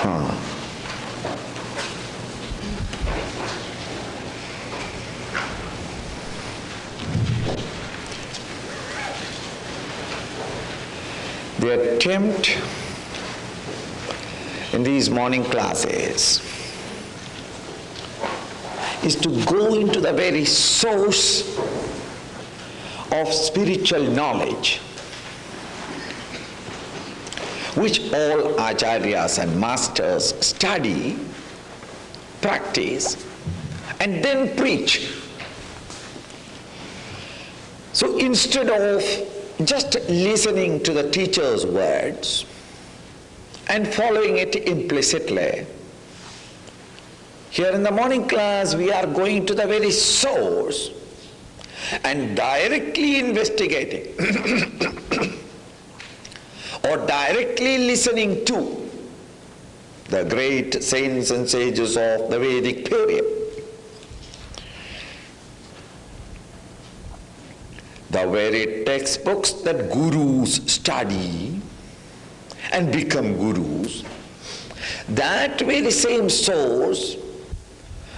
The attempt in these morning classes is to go into the very source of spiritual knowledge, which all acharyas and masters study, practice, and then preach. So instead of just listening to the teacher's words and following it implicitly, here in the morning class we are going to the very source and directly investigating or directly listening to the great saints and sages of the Vedic period. The very textbooks that gurus study and become gurus, that very same source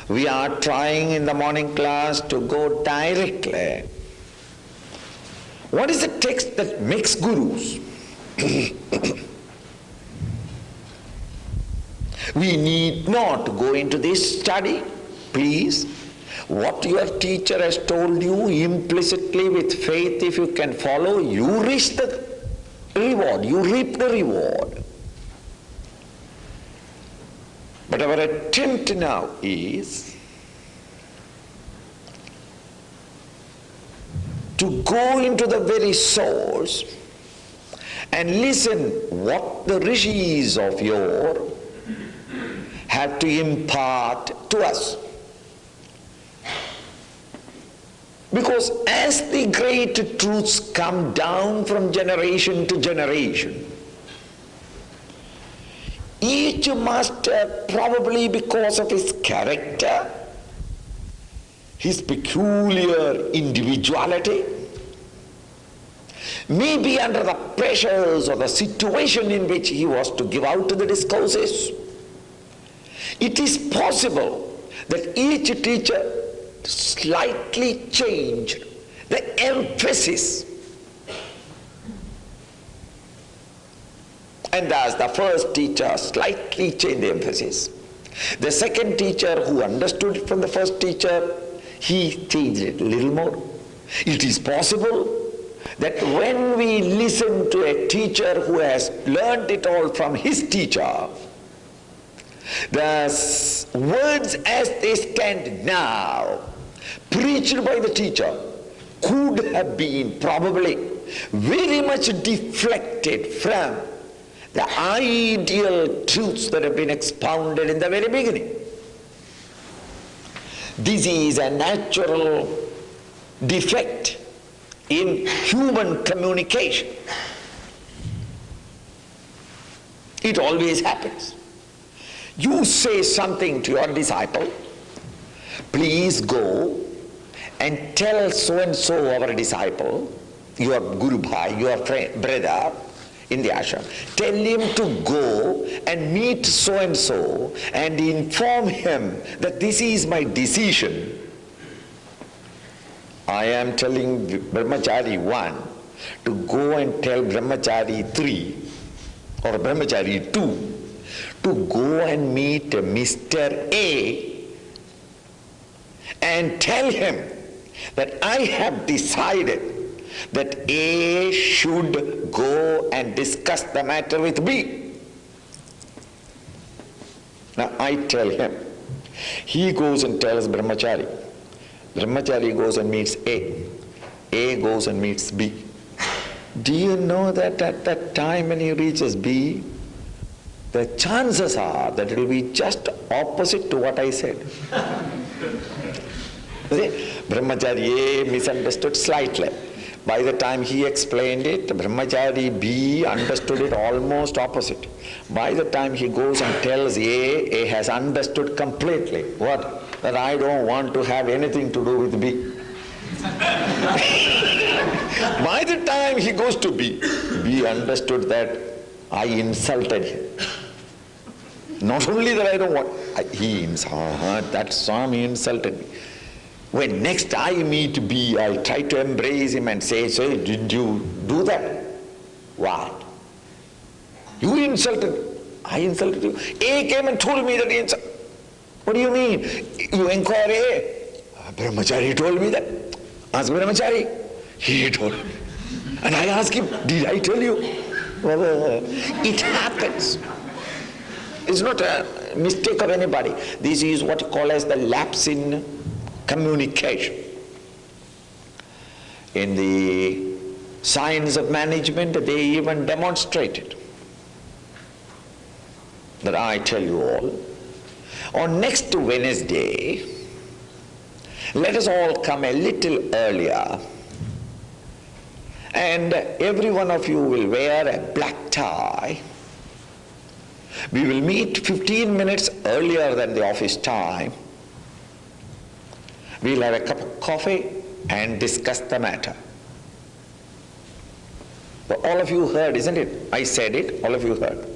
we are trying in the morning class to go directly. What is the text that makes gurus? We need not go into this study, please. What your teacher has told you implicitly with faith, if you can follow, you reach the reward, you reap the reward. But our attempt now is to go into the very source and listen what the rishis of yore have to impart to us. Because as the great truths come down from generation to generation, each master, probably because of his character, his peculiar individuality, maybe under the pressures of the situation in which he was to give out the discourses, it is possible that each teacher slightly changed the emphasis. And as the first teacher slightly changed the emphasis, the second teacher who understood it from the first teacher, he changed it a little more. It is possible that when we listen to a teacher who has learned it all from his teacher, the words as they stand now, preached by the teacher, could have been probably very much deflected from the ideal truths that have been expounded in the very beginning. This is a natural defect in human communication. It always happens. You say something to your disciple, please go and tell so-and-so, our disciple, your Guru Bhai, your friend, brother in the ashram, tell him to go and meet so-and-so and inform him that this is my decision. I am telling Brahmachari 1 to go and tell Brahmachari 3 or Brahmachari 2 to go and meet Mr. A and tell him that I have decided that A should go and discuss the matter with B. Now I tell him. He goes and tells Brahmachari. Brahmachari goes and meets A. A goes and meets B. Do you know that at that time when he reaches B, the chances are that it will be just opposite to what I said. Brahmachari A misunderstood slightly. By the time he explained it, Brahmachari B understood it almost opposite. By the time he goes and tells A has understood completely. What? That I don't want to have anything to do with B. By the time he goes to B, B understood that I insulted him. Not only that I don't want, that Swami insulted me. When next I meet B, I'll try to embrace him and say, did you do that? What? You insulted. I insulted you. A came and told me that he insulted. What do you mean? You inquire A. Brahmachari told me that. Ask Brahmachari. He told me. And I asked him, did I tell you? It happens. It's not a mistake of anybody. This is what you call as the lapse in communication. In the science of management, they even demonstrated that I tell you all, on next Wednesday, let us all come a little earlier, and every one of you will wear a black tie. We will meet 15 minutes earlier than the office time. We'll have a cup of coffee and discuss the matter. But all of you heard, isn't it? I said it, all of you heard.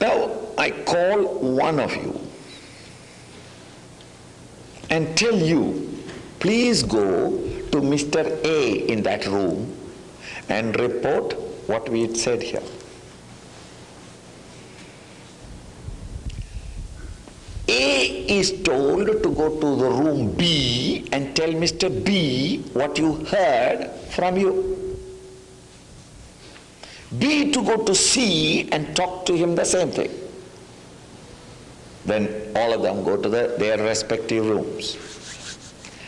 Now, I call one of you and tell you, please go to Mr. A in that room and report what we had said here. A is told to go to the room B and tell Mr. B what you heard from you. B to go to C and talk to him the same thing. Then all of them go to their respective rooms.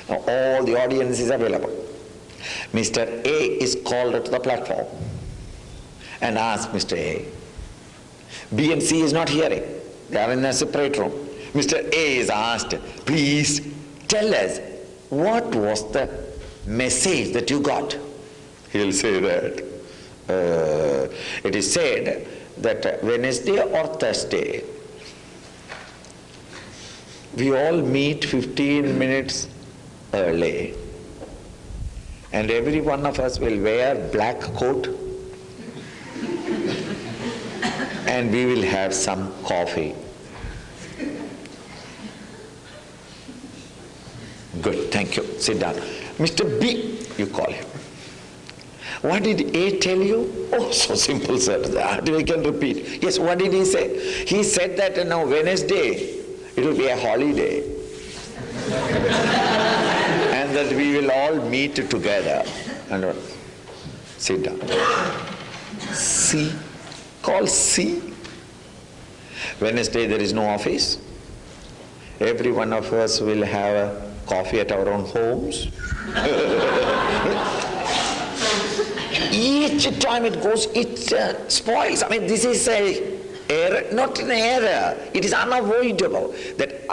Now all the audience is available. Mr. A is called to the platform and asked Mr. A. B and C is not hearing. They are in a separate room. Mr. A is asked, please tell us, what was the message that you got? He'll say that. It is said that Wednesday or Thursday, we all meet 15 minutes early, and every one of us will wear black coat, and we will have some coffee. Good, thank you. Sit down. Mr. B, you call him. What did A tell you? Oh, so simple, sir. That we can repeat. Yes, what did he say? He said that now Wednesday, it will be a holiday. And that we will all meet together. And sit down. C. Call C. Wednesday there is no office. Every one of us will have a coffee at our own homes. Each time it goes, it spoils. I mean, this is a error, not an error. It is unavoidable that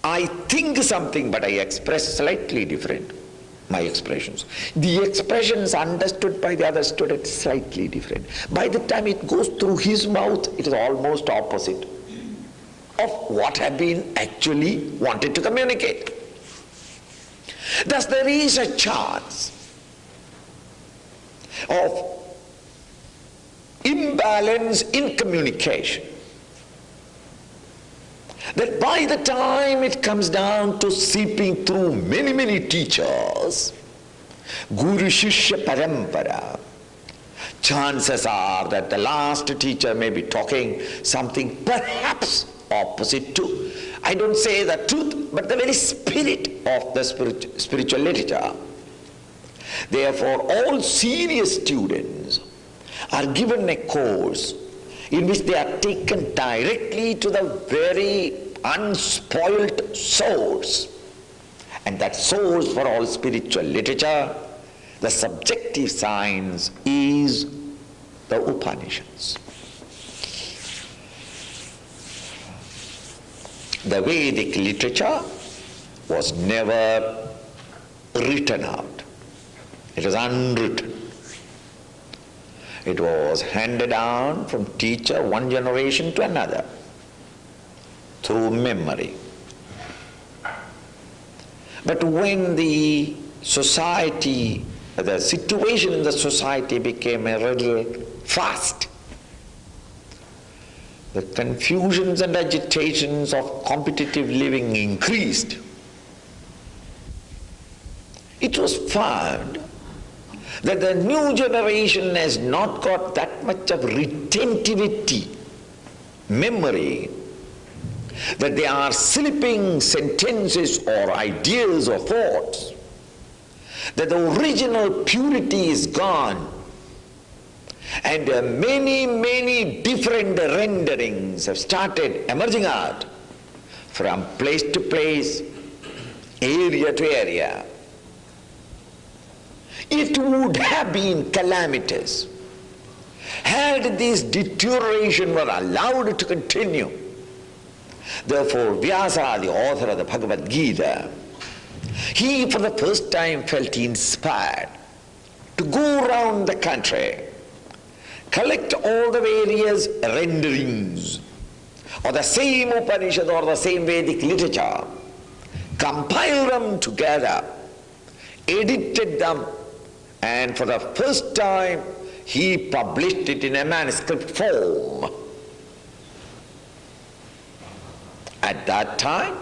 I think something, but I express slightly different. My expressions. The expressions understood by the other student slightly different. By the time it goes through his mouth, it is almost opposite of what had been actually wanted to communicate. Thus there is a chance of imbalance in communication, that by the time it comes down to seeping through many teachers, Guru Shishya Parampara, chances are that the last teacher may be talking something perhaps opposite to, I don't say the truth, but the very spirit of the spiritual literature. Therefore, all serious students are given a course in which they are taken directly to the very unspoiled source. And that source for all spiritual literature, the subjective science, is the Upanishads. The Vedic literature was never written out. It was unwritten. It was handed down from teacher one generation to another through memory. But when the society, the situation in the society became a little fast, the confusions and agitations of competitive living increased. It was found that the new generation has not got that much of retentivity, memory, that they are slipping sentences or ideas or thoughts, that the original purity is gone, and many different renderings have started emerging out from place to place, area to area. It would have been calamitous had this deterioration were allowed to continue. Therefore, Vyasa, the author of the Bhagavad Gita, he for the first time felt inspired to go around the country, collect all the various renderings of the same Upanishad or the same Vedic literature, compile them together, edited them, and for the first time he published it in a manuscript form. At that time,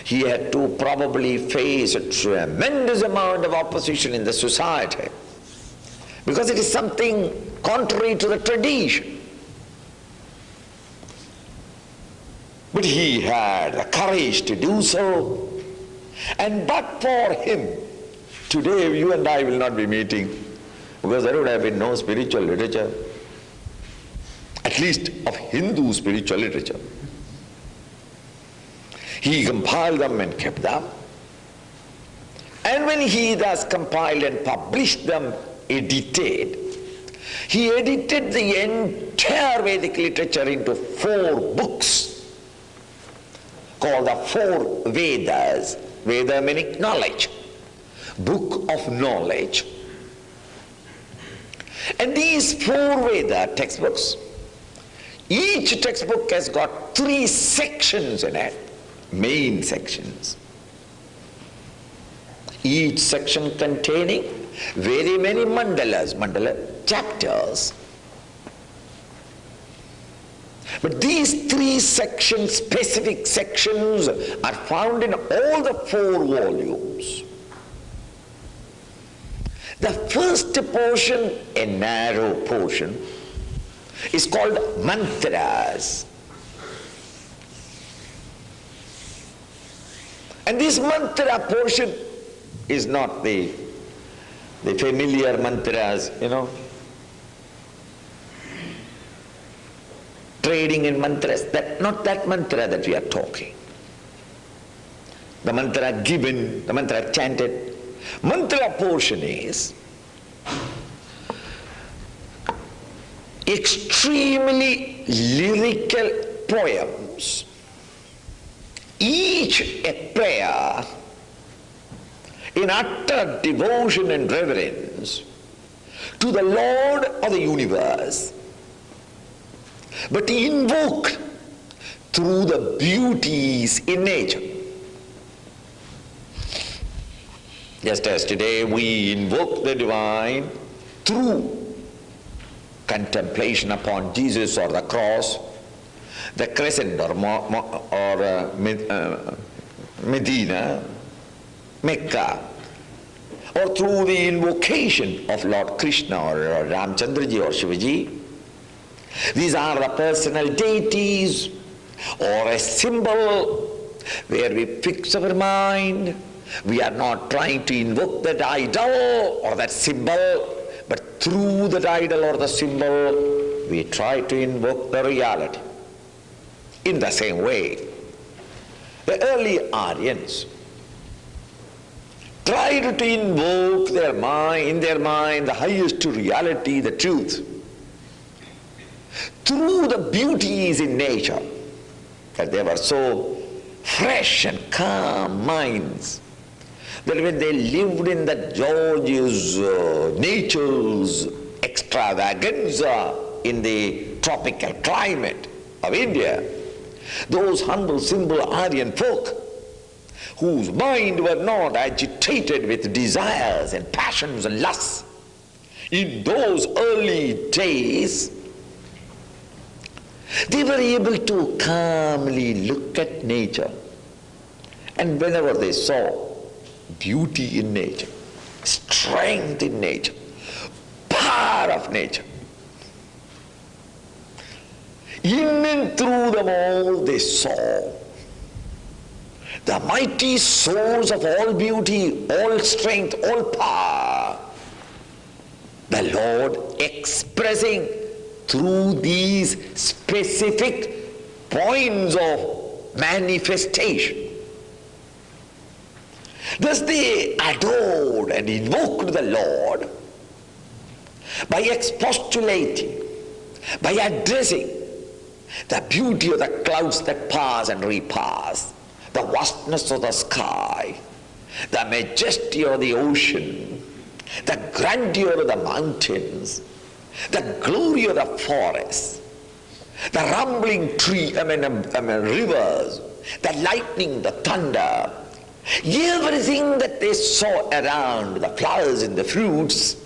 he had to probably face a tremendous amount of opposition in the society, because it is something contrary to the tradition. But he had the courage to do so, and but for him, today you and I will not be meeting, because there would have been no spiritual literature, at least of Hindu spiritual literature. He compiled them and kept them. And when he thus compiled and published them, edited, he edited the entire Vedic literature into 4 books called the 4 Vedas. Veda meaning knowledge, book of knowledge. And these 4 Veda textbooks, each textbook has got 3 sections in it, main sections. Each section containing very many mandalas, mandala chapters. But these 3 sections, specific sections, are found in all the 4 volumes. The first portion, a narrow portion, is called mantras. And this mantra portion is not the familiar mantras, trading in mantras. Not that mantra that we are talking. The mantra given, the mantra chanted. Mantra portion is extremely lyrical poems, each a prayer in utter devotion and reverence to the Lord of the universe, but invoked through the beauties in nature. Just as today we invoke the divine through contemplation upon Jesus or the cross, the crescent or Medina, Mecca, or through the invocation of Lord Krishna or Ramchandraji or Shivaji. These are the personal deities or a symbol where we fix our mind. We are not trying to invoke that idol or that symbol, but through that idol or the symbol, we try to invoke the reality. In the same way, the early Aryans tried to invoke in their mind the highest reality, the truth, through the beauties in nature, that they were so fresh and calm minds that when they lived in that gorgeous nature's extravaganza in the tropical climate of India, those humble, simple Aryan folk whose mind were not agitated with desires and passions and lusts, in those early days They were able to calmly look at nature, and whenever they saw beauty in nature, strength in nature, power of nature, in and through them all they saw the mighty source of all beauty, all strength, all power, the Lord expressing through these specific points of manifestation. Thus they adored and invoked the Lord by expostulating, by addressing the beauty of the clouds that pass and repass, the vastness of the sky, the majesty of the ocean, the grandeur of the mountains, the glory of the forests, the rumbling rivers, the lightning, the thunder, everything that they saw around, the flowers and the fruits,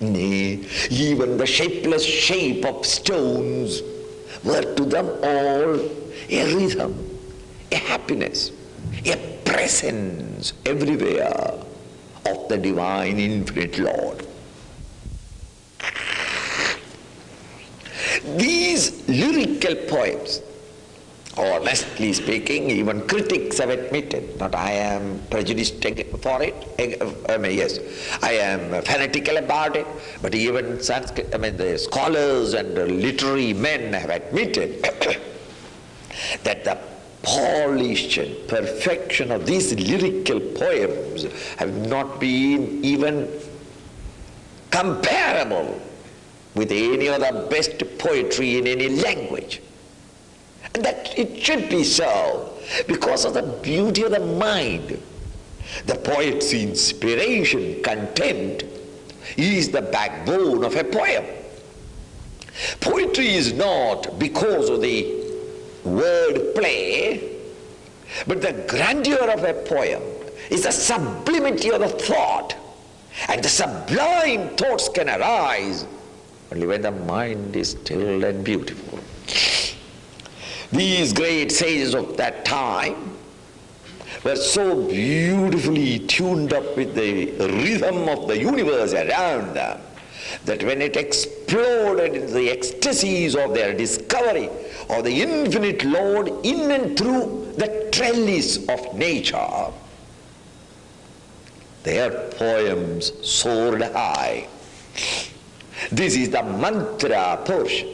nay, even the shapeless shape of stones, were to them all a rhythm, a happiness, a presence everywhere of the divine infinite Lord. These lyrical poems, honestly speaking, even critics have admitted, not I am prejudiced for it, yes, I am fanatical about it, but even Sanskrit, the scholars and the literary men have admitted that the polish and perfection of these lyrical poems have not been even comparable with any of the best poetry in any language. And that it should be so because of the beauty of the mind. The poet's inspiration, content, is the backbone of a poem. Poetry is not because of the word play, but the grandeur of a poem is the sublimity of the thought, and the sublime thoughts can arise only when the mind is still and beautiful. These great sages of that time were so beautifully tuned up with the rhythm of the universe around them that when it exploded into the ecstasies of their discovery of the infinite Lord in and through the trellis of nature, their poems soared high. This is the mantra portion.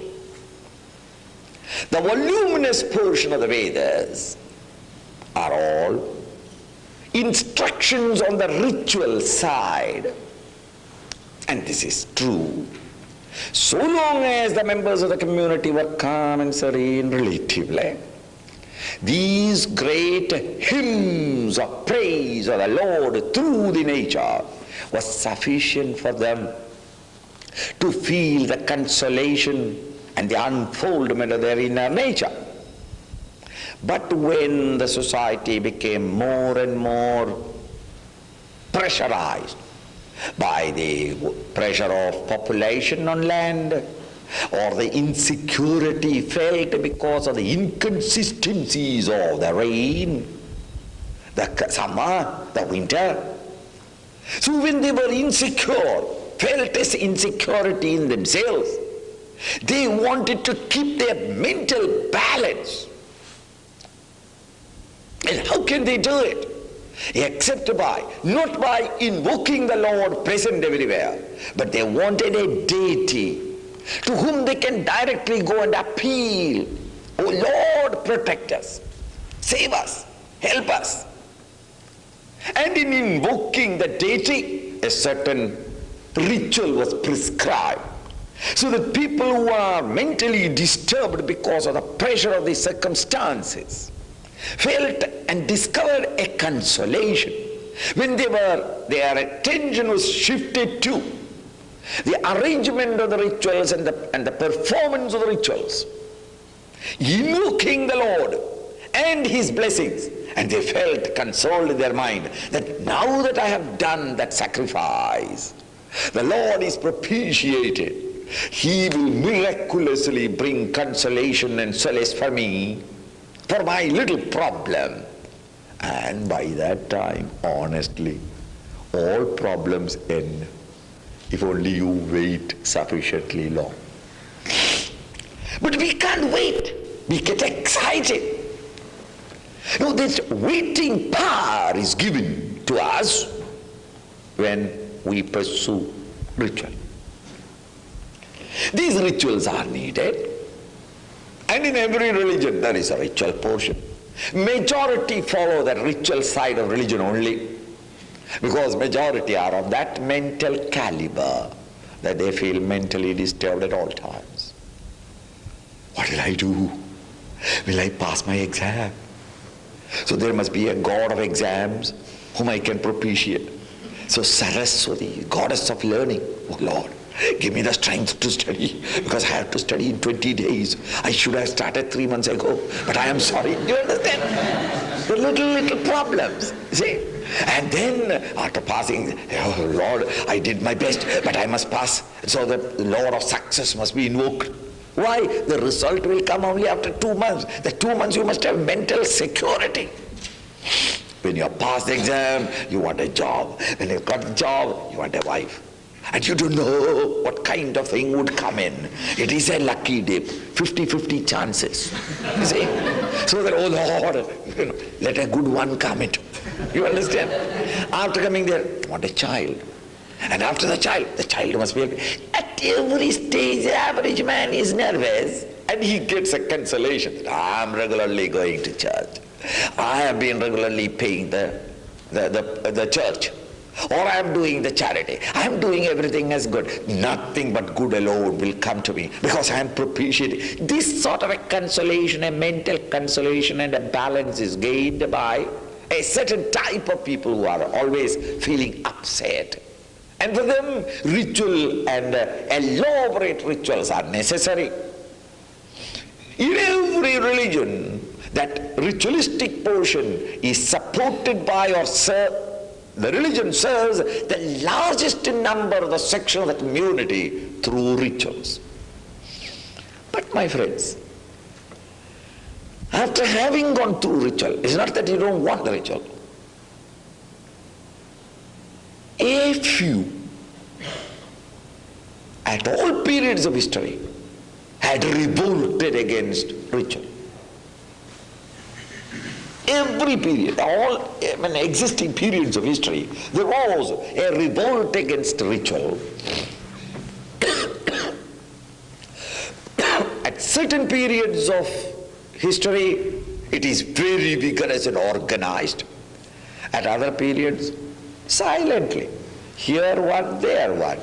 The voluminous portion of the Vedas are all instructions on the ritual side. And this is true so long as the members of the community were calm and serene relatively. These great hymns of praise of the Lord through the nature was sufficient for them to feel the consolation and the unfoldment of their inner nature. But when the society became more and more pressurized by the pressure of population on land, or the insecurity felt because of the inconsistencies of the rain, the summer, the winter. So when they were insecure, felt this insecurity in themselves, they wanted to keep their mental balance. And how can they do it? Except not by invoking the Lord present everywhere, but they wanted a deity to whom they can directly go and appeal. Oh Lord, protect us, save us, help us. And in invoking the deity, a certain ritual was prescribed, so that people who are mentally disturbed because of the pressure of the circumstances felt and discovered a consolation when their attention was shifted to the arrangement of the rituals and the performance of the rituals, invoking the Lord and His blessings, and they felt consoled in their mind that now that I have done that sacrifice, the Lord is propitiated, He will miraculously bring consolation and solace for me, for my little problem. And by that time, honestly, all problems end, if only you wait sufficiently long. But we can't wait. We get excited. No, this waiting power is given to us when we pursue ritual. These rituals are needed, and in every religion there is a ritual portion. Majority follow the ritual side of religion only, because majority are of that mental caliber that they feel mentally disturbed at all times. What will I do? Will I pass my exam? So there must be a god of exams whom I can propitiate. So Saraswati, goddess of learning, oh Lord, give me the strength to study, because I have to study in 20 days. I should have started 3 months ago, but I am sorry. You understand? The little problems, see? And then after passing, oh Lord, I did my best, but I must pass. So the Lord of success must be invoked. Why? The result will come only after 2 months. The 2 months you must have mental security. When you have passed the exam, you want a job. When you've got the job, you want a wife. And you don't know what kind of thing would come in. It is a lucky dip, 50-50 chances. You see? So that, oh Lord, let a good one come into. You understand? After coming there, you want a child. And after the child must be at every stage. The average man is nervous, and he gets a consolation. I'm regularly going to church. I have been regularly paying the church, or I am doing the charity. I am doing everything as good. Nothing but good alone will come to me, because I am propitiating. This sort of a consolation, a mental consolation and a balance is gained by a certain type of people who are always feeling upset. And for them, ritual and elaborate rituals are necessary. In every religion, that ritualistic portion is supported by or the religion serves the largest number of the section of the community through rituals. But my friends, after having gone through ritual, it's not that you don't want the ritual. A few, at all periods of history, had revolted against ritual. Every period, all existing periods of history, there was a revolt against ritual. At certain periods of history, it is very vigorous and organized. At other periods, silently. Here one, there one.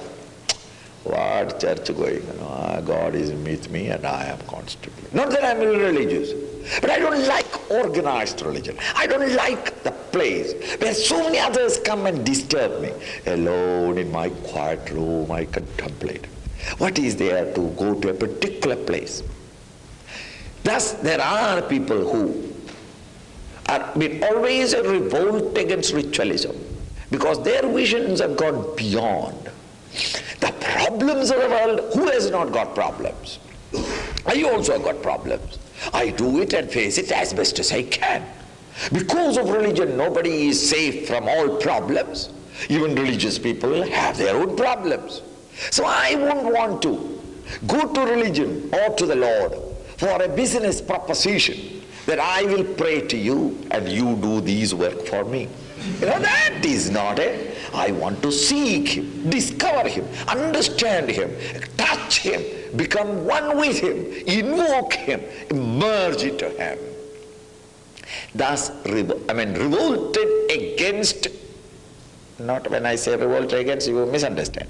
What church going on? God is with me and I am constantly. Not that I am irreligious, but I don't like organized religion. I don't like the place where so many others come and disturb me. Alone in my quiet room, I contemplate. What is there to go to a particular place? Thus, there are people who are always a revolt against ritualism, because their visions have gone beyond the problems of the world. Who has not got problems? I also have got problems. I do it and face it as best as I can. Because of religion, nobody is safe from all problems. Even religious people have their own problems. So I wouldn't want to go to religion or to the Lord for a business proposition that I will pray to you and you do these work for me. That is not it. I want to seek him, discover him, understand him, touch him, become one with him, invoke him, merge into him. Thus, revolted against, not when I say revolted against, you misunderstand.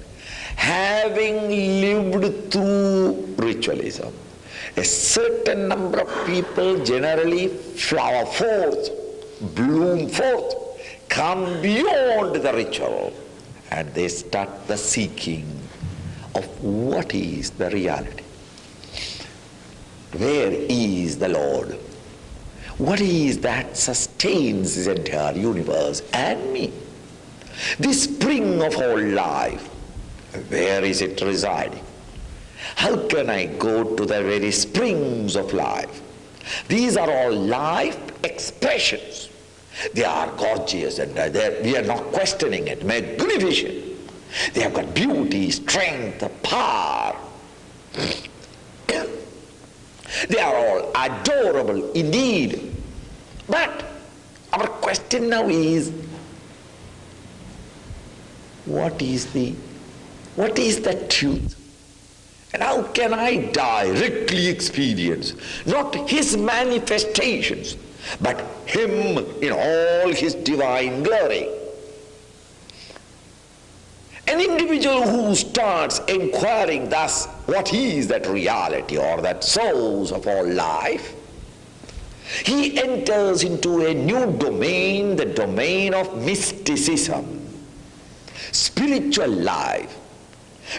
Having lived through ritualism, a certain number of people generally flower forth, bloom forth, come beyond the ritual, and they start the seeking of what is the reality. Where is the Lord? What is that sustains this entire universe and me? This spring of all life, where is it residing? How can I go to the very springs of life? These are all life expressions. They are gorgeous and we are not questioning it, magnificent. They have got beauty, strength, power. They are all adorable indeed. But our question now is, what is the truth? And how can I directly experience not his manifestations, but him in all his divine glory? An individual who starts inquiring thus, what is that reality or that source of all life? He enters into a new domain, the domain of mysticism, spiritual life,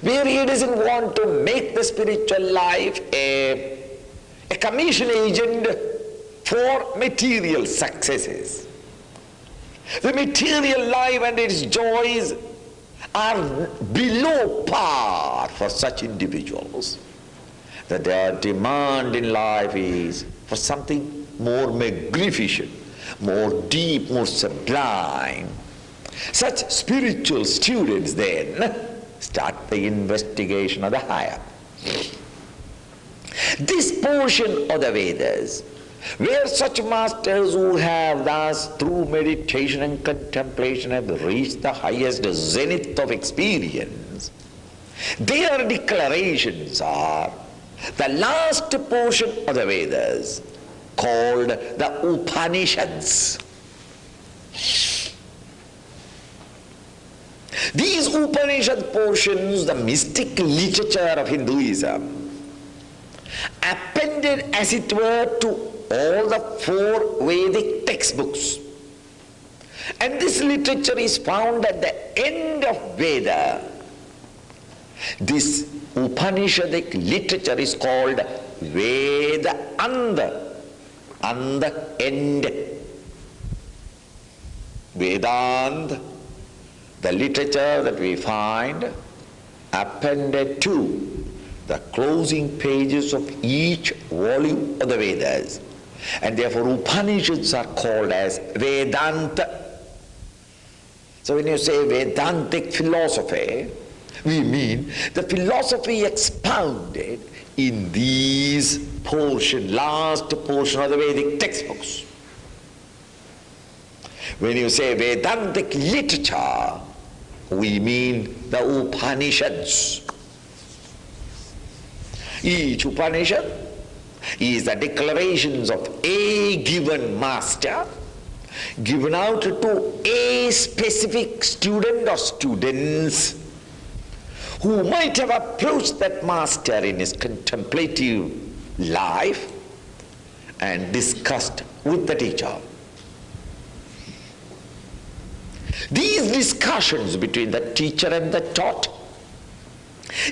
where he doesn't want to make the spiritual life a commission agent for material successes. The material life and its joys are below par for such individuals. That their demand in life is for something more magnificent, more deep, more sublime. Such spiritual students then start the investigation of the higher. This portion of the Vedas, where such masters who have thus through meditation and contemplation have reached the highest zenith of experience, their declarations are the last portion of the Vedas called the Upanishads. These Upanishad portions, the mystic literature of Hinduism, appended as it were to all the 4 Vedic textbooks. And this literature is found at the end of Veda. This Upanishadic literature is called Vedanta, and the end. Vedanta, the literature that we find appended to the closing pages of each volume of the Vedas. And therefore Upanishads are called as Vedanta. So when you say Vedantic philosophy, we mean the philosophy expounded in these last portion of the Vedic textbooks. When you say Vedantic literature, we mean the Upanishads. Each Upanishad is the declarations of a given master given out to a specific student or students who might have approached that master in his contemplative life and discussed with the teacher. These discussions between the teacher and the taught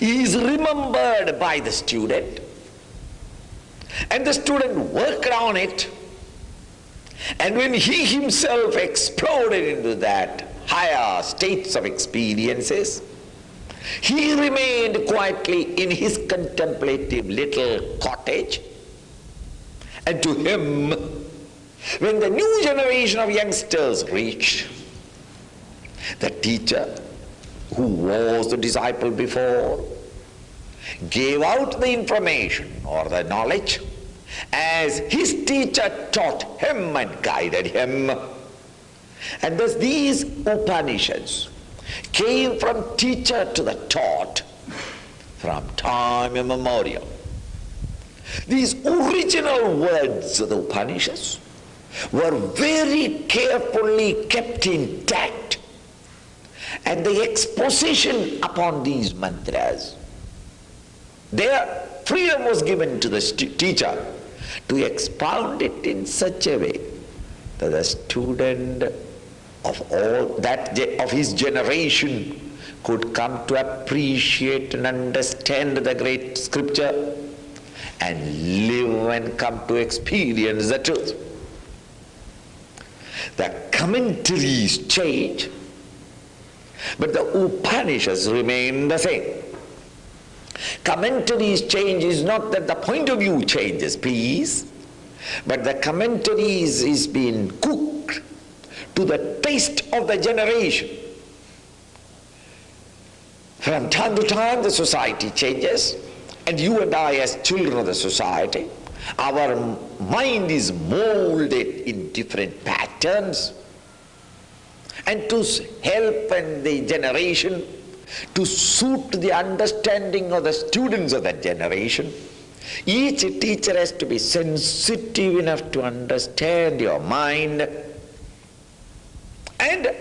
is remembered by the student, and the student worked on it, and when he himself exploded into that higher states of experiences, he remained quietly in his contemplative little cottage. And to him, when the new generation of youngsters reached, the teacher, who was the disciple before, gave out the information or the knowledge as his teacher taught him and guided him. And thus these Upanishads came from teacher to the taught from time immemorial. These original words of the Upanishads were very carefully kept intact, and the exposition upon these mantras, their freedom was given to the teacher to expound it in such a way that the student of his generation could come to appreciate and understand the great scripture and live and come to experience the truth. The commentaries change, but the Upanishads remain the same. Commentaries change is not that the point of view changes, please, but the commentaries is being cooked to the taste of the generation. From time to time the society changes, and you and I as children of the society, our mind is molded in different patterns. And to help the generation to suit the understanding of the students of that generation, each teacher has to be sensitive enough to understand your mind. And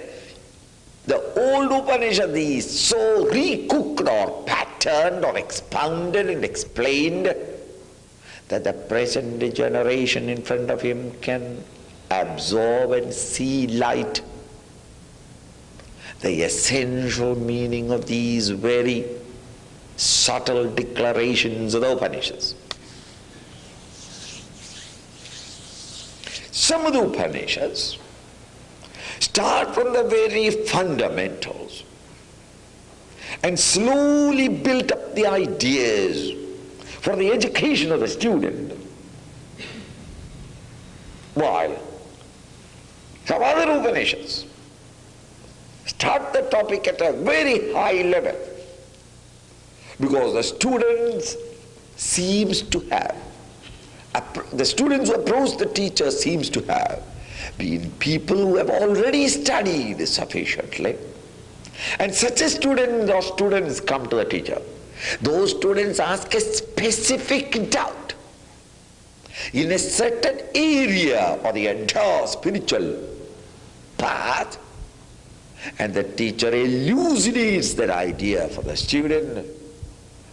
the old Upanishad is so recooked or patterned or expounded and explained that the present generation in front of him can absorb and see light the essential meaning of these very subtle declarations of the Upanishads. Some of the Upanishads start from the very fundamentals and slowly build up the ideas for the education of the student, while some other Upanishads start the topic at a very high level, because the students who approach the teacher seems to have been people who have already studied sufficiently. And such a student or students come to the teacher. Those students ask a specific doubt in a certain area of the entire spiritual path, and the teacher elucidates that idea for the student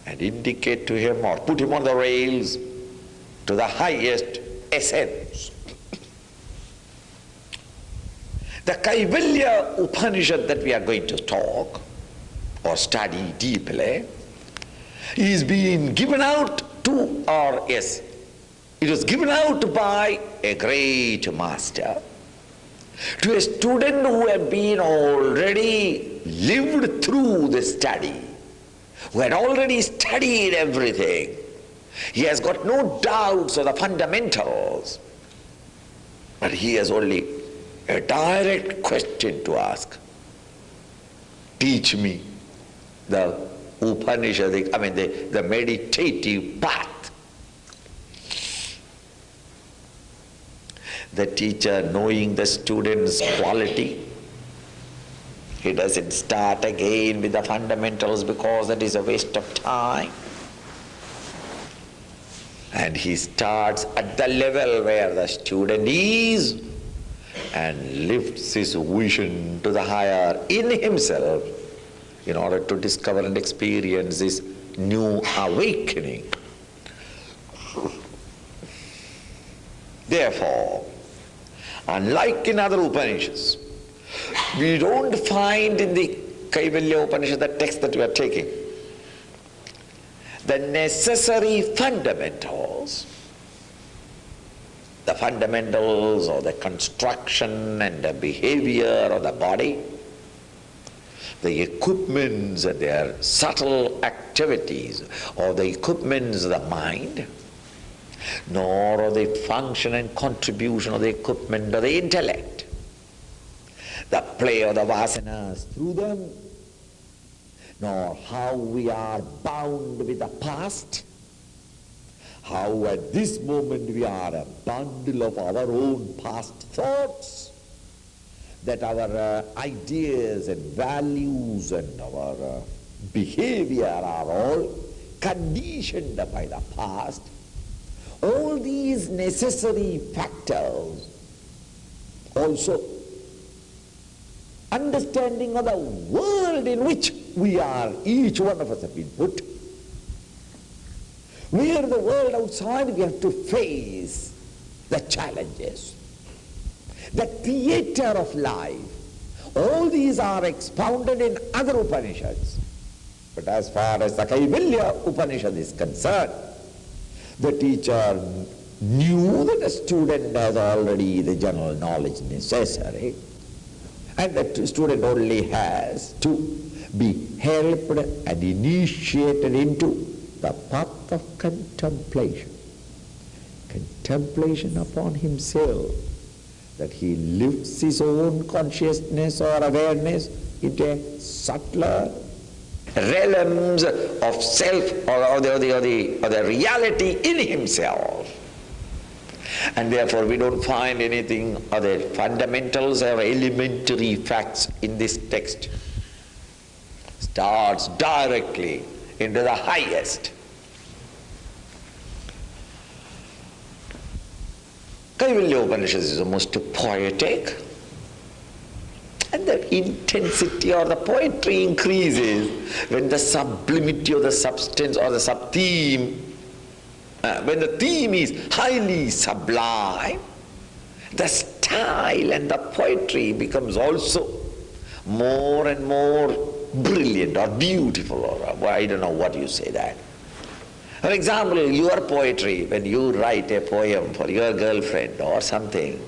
and indicate to him or put him on the rails to the highest essence. The Kaivalyopanishad that we are going to talk or study deeply is being given out to, or yes, it was given out by a great master to a student who had been already lived through the study, who had already studied everything. He has got no doubts of the fundamentals, but he has only a direct question to ask. Teach me the Upanishadic, the meditative path. The teacher, knowing the student's quality, he doesn't start again with the fundamentals because that is a waste of time. And he starts at the level where the student is and lifts his vision to the higher in himself in order to discover and experience this new awakening. Therefore, unlike in other Upanishads, we don't find in the Kaivalyopanishad, the text that we are taking, the necessary fundamentals, the fundamentals of the construction and the behavior of the body, the equipments and their subtle activities, or the equipments of the mind, nor of the function and contribution of the equipment of the intellect, the play of the vasanas through them, nor how we are bound with the past, how at this moment we are a bundle of our own past thoughts, that our ideas and values and our behavior are all conditioned by the past. All these necessary factors, also understanding of the world in which we are, each one of us have been put. We are the world outside, we have to face the challenges. The theater of life, all these are expounded in other Upanishads. But as far as the Kaivalya Upanishad is concerned, the teacher knew that the student has already the general knowledge necessary, and the student only has to be helped and initiated into the path of contemplation. Contemplation upon himself, that he lifts his own consciousness or awareness into a subtler realms of self or the reality in himself. And therefore we don't find anything other fundamentals or elementary facts in this text. Starts directly into the highest. Kaivalyopanishad is the most poetic, and the intensity or the poetry increases when the sublimity of the substance or the sub-theme, when the theme is highly sublime, the style and the poetry becomes also more and more brilliant or beautiful, or I don't know what you say that. For example, your poetry, when you write a poem for your girlfriend or something,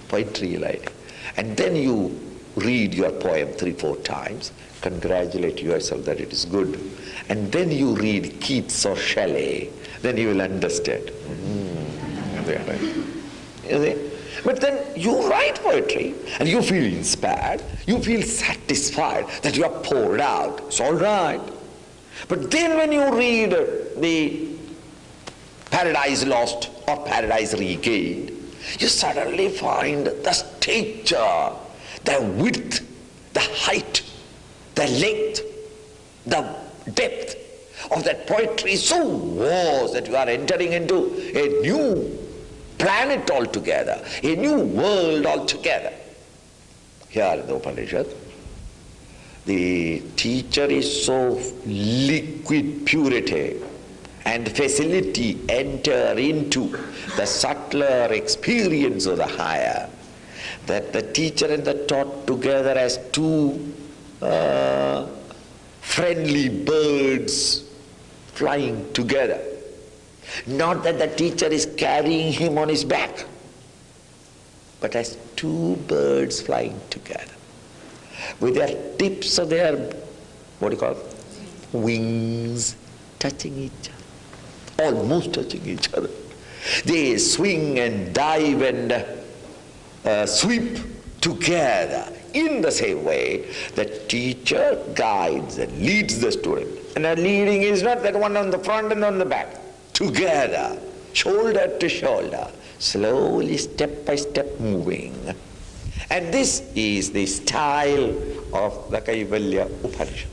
poetry writing, and then you read your poem 3-4 times, congratulate yourself that it is good, and then you read Keats or Shelley, then you will understand. You see? But then you write poetry and you feel inspired, you feel satisfied that you have poured out. It's all right. But then when you read the Paradise Lost or Paradise Regained, you suddenly find the stature, the width, the height, the length, the depth of that poetry is so vast that you are entering into a new planet altogether, a new world altogether. Here in the Upanishad, the teacher is so liquid purity and facility enter into the subtler experience of the higher, that the teacher and the taught together as two friendly birds flying together. Not that the teacher is carrying him on his back, but as two birds flying together, with their tips of their, wings touching each other, almost touching each other. They swing and dive and sweep together. In the same way, the teacher guides and leads the student. And the leading is not that one on the front and on the back. Together, shoulder to shoulder, slowly, step by step moving. And this is the style of the Kaivalyopanishad.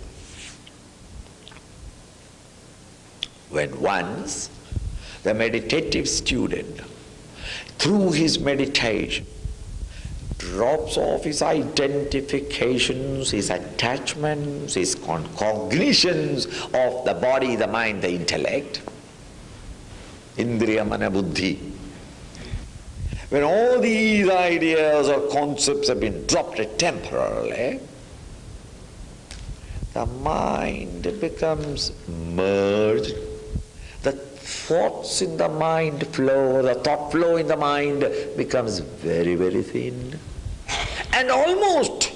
When once the meditative student, through his meditation, drops off his identifications, his attachments, his cognitions of the body, the mind, the intellect, Indriya Mana Buddhi. When all these ideas or concepts have been dropped temporarily, the mind becomes merged. The thoughts in the mind flow, the thought flow in the mind becomes very, very thin and almost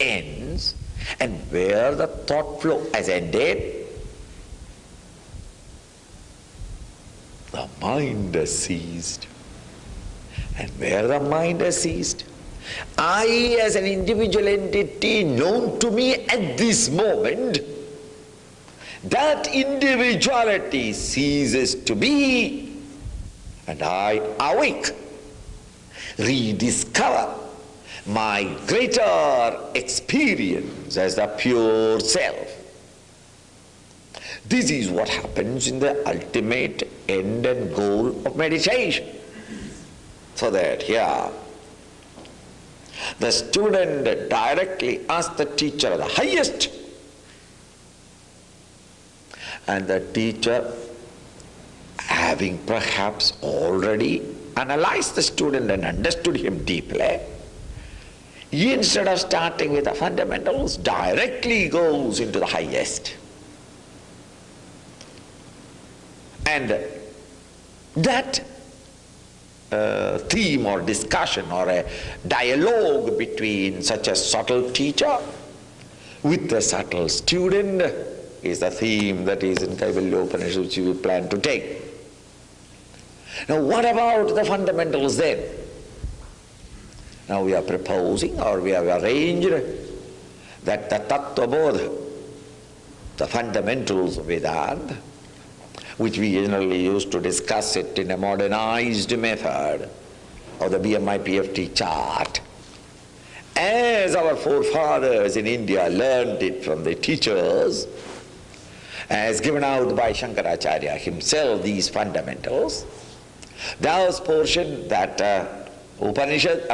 ends. And where the thought flow has ended, the mind has ceased. And where the mind has ceased, I as an individual entity known to me at this moment, that individuality ceases to be, and I awake, rediscover my greater experience as the pure self. This is what happens in the ultimate end and goal of meditation. So that here, the student directly asks the teacher of the highest, and the teacher, having perhaps already analyzed the student and understood him deeply, he, instead of starting with the fundamentals, directly goes into the highest. And that theme or discussion or a dialogue between such a subtle teacher with a subtle student is the theme that is in Kaivalyopanishad which we plan to take. Now what about the fundamentals then? Now we are proposing, or we have arranged, that the Tattva Bodha, the fundamentals of Vedanta, which we generally used to discuss it in a modernized method of the BMI PFT chart, as our forefathers in India learned it from the teachers, as given out by Shankaracharya himself, these fundamentals, those portion, that Upanishad,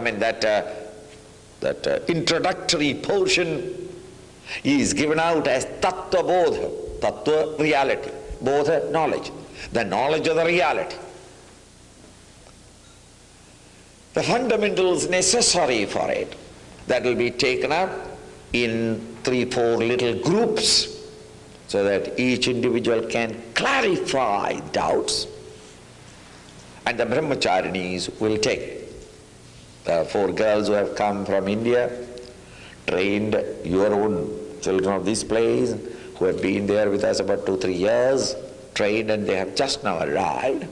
that introductory portion is given out as Tattva Bodha, Tattva reality, Bodha knowledge, the knowledge of the reality. The fundamentals necessary for it, that will be taken up in 3-4 little groups so that each individual can clarify doubts, and the brahmacharinis will take. The 4 girls who have come from India, trained, your own children of this place, who have been there with us about 2-3 years, trained, and they have just now arrived.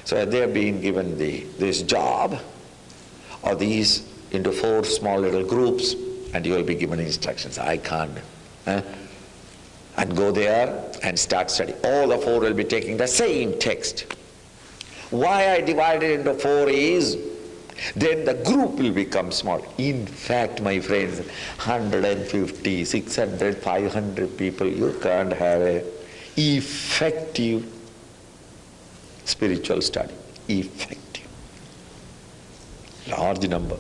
So they have been given this job of these into 4 small little groups, and you will be given instructions. I can't. And go there and start studying. All the 4 will be taking the same text. Why I divided into 4 is, then the group will become small. In fact, my friends, 150, 600, 500 people, you can't have an effective spiritual study. Effective. Large number.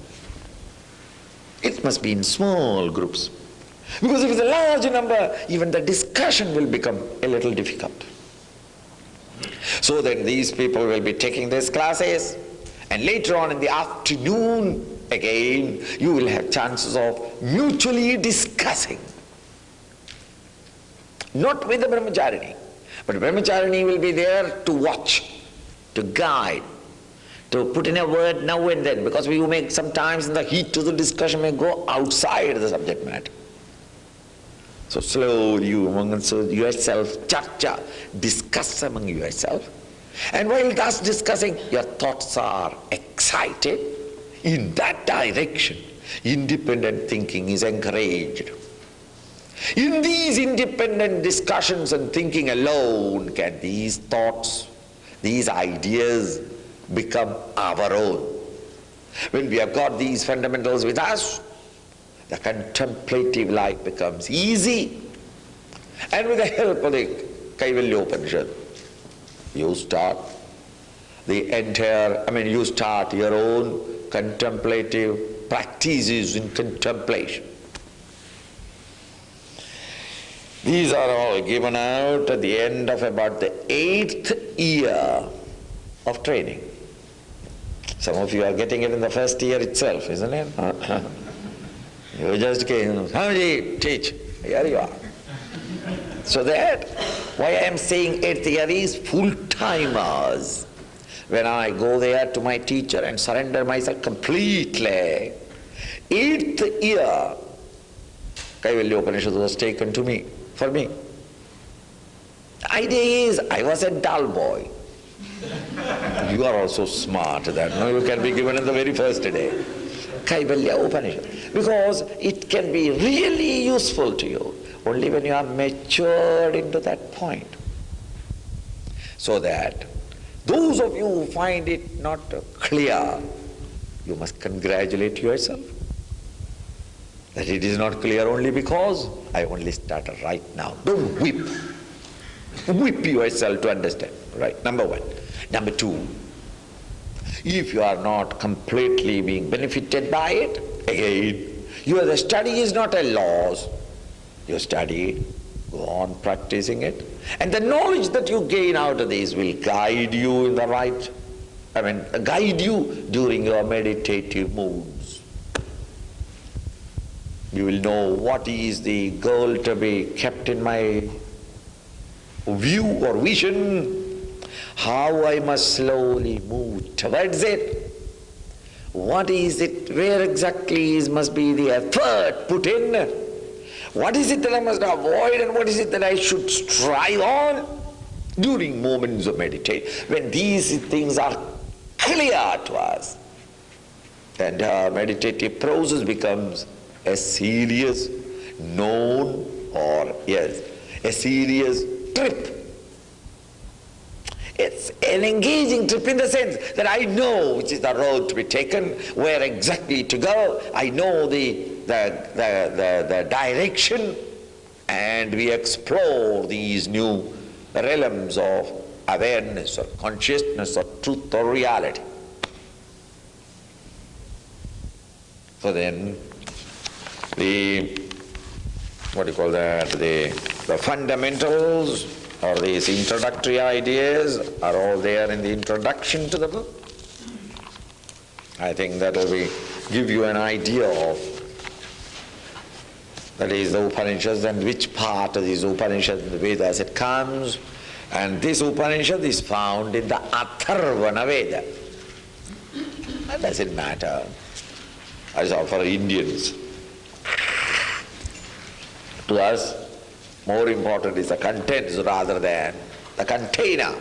It must be in small groups. Because if it's a large number, even the discussion will become a little difficult. So then these people will be taking these classes, and later on in the afternoon, again, you will have chances of mutually discussing. Not with the brahmacharini, but brahmacharini will be there to watch, to guide, to put in a word now and then, because we may sometimes in the heat of the discussion may go outside the subject matter. So slowly you among yourself, charcha, discuss among yourself. And while thus discussing, your thoughts are excited. In that direction, independent thinking is encouraged. In these independent discussions and thinking alone can these thoughts, these ideas become our own. When we have got these fundamentals with us, the contemplative life becomes easy. And with the help of the Kaivalyopanishad, you start you start your own contemplative practices in contemplation. These are all given out at the end of about the 8th year of training. Some of you are getting it in the first year itself, isn't it? You just came, Swamiji, teach. Here you are. So that, why I am saying 8th year is full-timers. When I go there to my teacher and surrender myself completely, 8th year, Kaivalyopanishad was taken to me, for me. The idea is, I was a dull boy. You are also smart that you can be given in the very first day. Kaivalyopanishad. Because it can be really useful to you only when you are matured into that point. So that those of you who find it not clear, you must congratulate yourself that it is not clear only because I only started right now. Don't whip. Whip yourself to understand. Right, number 1. Number 2, if you are not completely being benefited by it, again, the study is not a loss. You study, go on practicing it, and the knowledge that you gain out of this will guide you in the right, guide you during your meditative moods. You will know what is the goal to be kept in my view or vision, how I must slowly move towards it, what is it, where exactly must be the effort put in, What is it that I must avoid and what is it that I should strive on? During moments of meditation, when these things are clear to us, and our meditative process becomes a serious, known, or yes, a serious trip. It's an engaging trip in the sense that I know which is the road to be taken, where exactly to go. I know the direction, and we explore these new realms of awareness or consciousness or truth or reality. So then the fundamentals or these introductory ideas are all there in the introduction to the book. I think that will give you an idea of that is the Upanishads and which part of these Upanishads in the Vedas it comes. And this Upanishad is found in the Atharvana Veda. That doesn't matter. That is all for Indians. To us, more important is the contents rather than the container.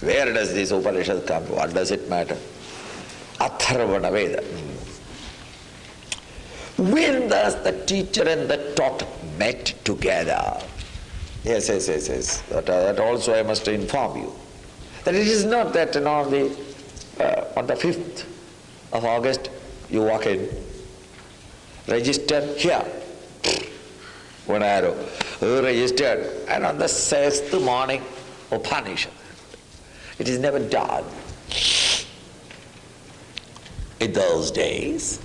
Where does this Upanishad come? What does it matter? Atharvana Veda. When does the teacher and the taught met together? Yes. That also I must inform you. That it is not that on the 5th of August you walk in, register here, one arrow, registered, and on the 6th morning, Upanishad. It is never done. In those days,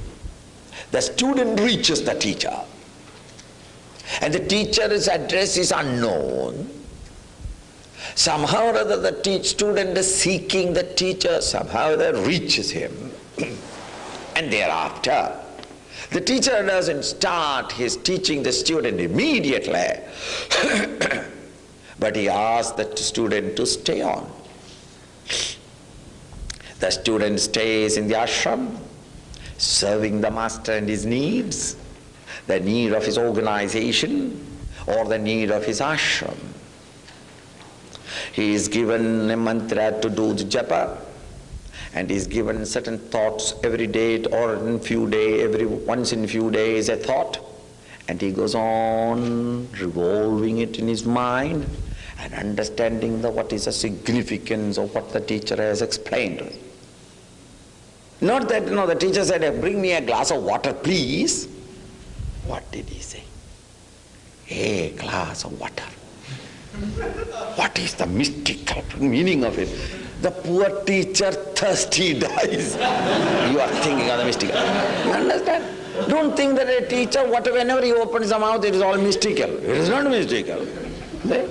the student reaches the teacher, and the teacher's address is unknown. Somehow or other the student is seeking the teacher, somehow or other reaches him, and thereafter the teacher doesn't start his teaching the student immediately, but he asks the student to stay on. The student stays in the ashram, serving the master and his needs, the need of his organization or the need of his ashram. He is given a mantra to do the japa, and he is given certain thoughts every day or once in few days a thought, and he goes on revolving it in his mind and understanding what is the significance of what the teacher has explained to him. Not that, the teacher said, bring me a glass of water, please. What did he say? A glass of water. What is the mystical meaning of it? The poor teacher thirsty dies. You are thinking of the mystical. You understand? Don't think that a teacher, whenever he opens the mouth, it is all mystical. It is not mystical. See?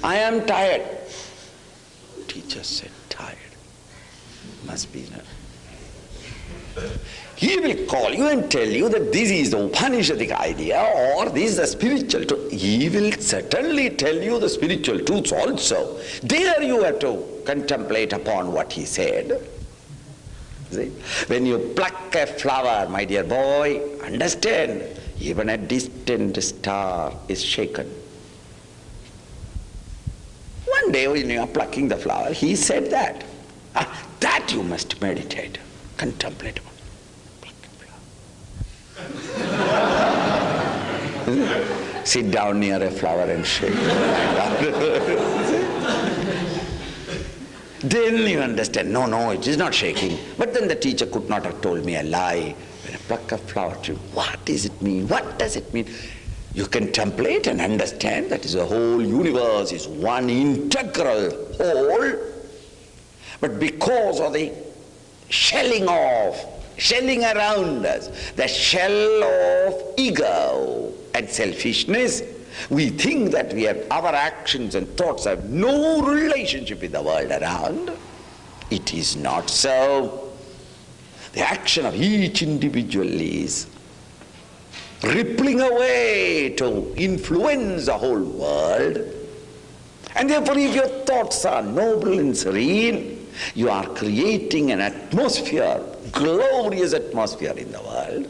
I am tired. Teacher said, tired. Must be not. He will call you and tell you that this is the Upanishadic idea or this is the spiritual truth. He will certainly tell you the spiritual truths also. There you have to contemplate upon what he said. See? When you pluck a flower, my dear boy, understand, even a distant star is shaken. One day when you are plucking the flower, he said that. That you must meditate, contemplate upon. Sit down near a flower and shake. Then you understand, no, it is not shaking. But then the teacher could not have told me a lie. When I pluck a flower tree, what does it mean? What does it mean? You contemplate and understand that the whole universe is one integral whole. But because of the shelling around us, the shell of ego and selfishness, we think that our actions and thoughts have no relationship with the world around. It is not so. The action of each individual is rippling away to influence the whole world. And therefore, if your thoughts are noble and serene, you are creating an atmosphere, glorious atmosphere in the world.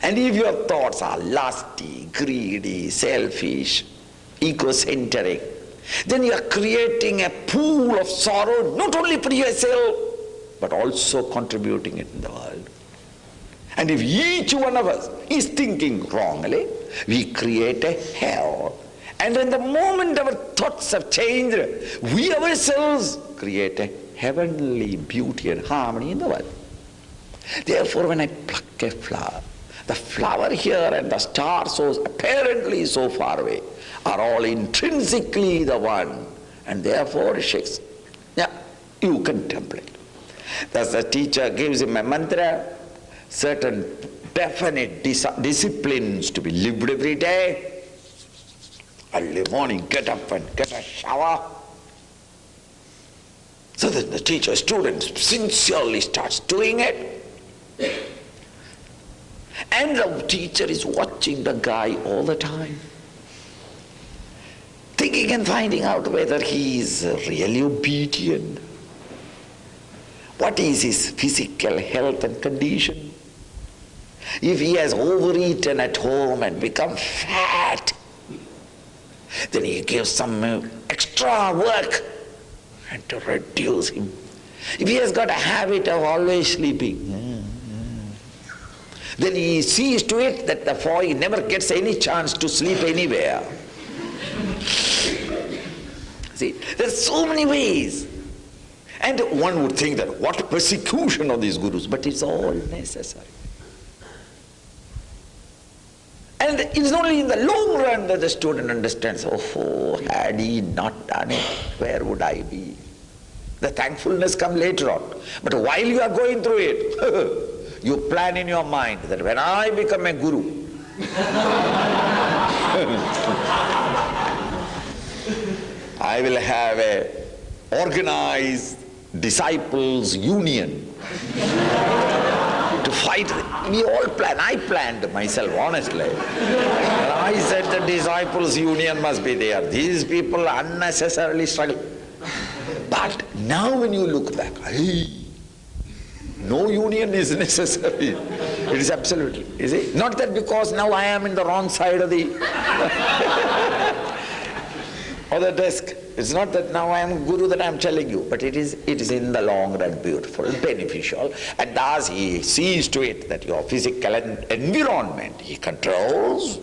And if your thoughts are lusty, greedy, selfish, egocentric, then you are creating a pool of sorrow, not only for yourself, but also contributing it in the world. And if each one of us is thinking wrongly, we create a hell. And in the moment our thoughts have changed, we ourselves create a heavenly beauty and harmony in the world. Therefore, when I pluck a flower, the flower here and the star so apparently so far away are all intrinsically the one, and therefore shakes. Yeah, you contemplate. Thus the teacher gives him a mantra, certain definite disciplines to be lived every day. Early morning, get up and get a shower. So that the teacher, student sincerely starts doing it. And the teacher is watching the guy all the time, thinking and finding out whether he is really obedient. What is his physical health and condition? If he has overeaten at home and become fat, then he gives some extra work and to reduce him. If he has got a habit of always sleeping, then he sees to it that the boy never gets any chance to sleep anywhere. See, there's so many ways. And one would think that what persecution of these gurus, but it's all necessary. And it's only in the long run that the student understands, oh, had he not done it, where would I be? The thankfulness comes later on. But while you are going through it, you plan in your mind that when I become a guru, I will have a organized disciples union to fight. We all plan. I planned myself, honestly. And I said the disciples union must be there. These people unnecessarily struggle. But now when you look back, hey, no union is necessary. It is absolutely, you see? Not that because now I am in the wrong side of the or the desk. It's not that now I am guru that I am telling you, but it is in the long run beautiful, beneficial, and thus he sees to it that your physical environment he controls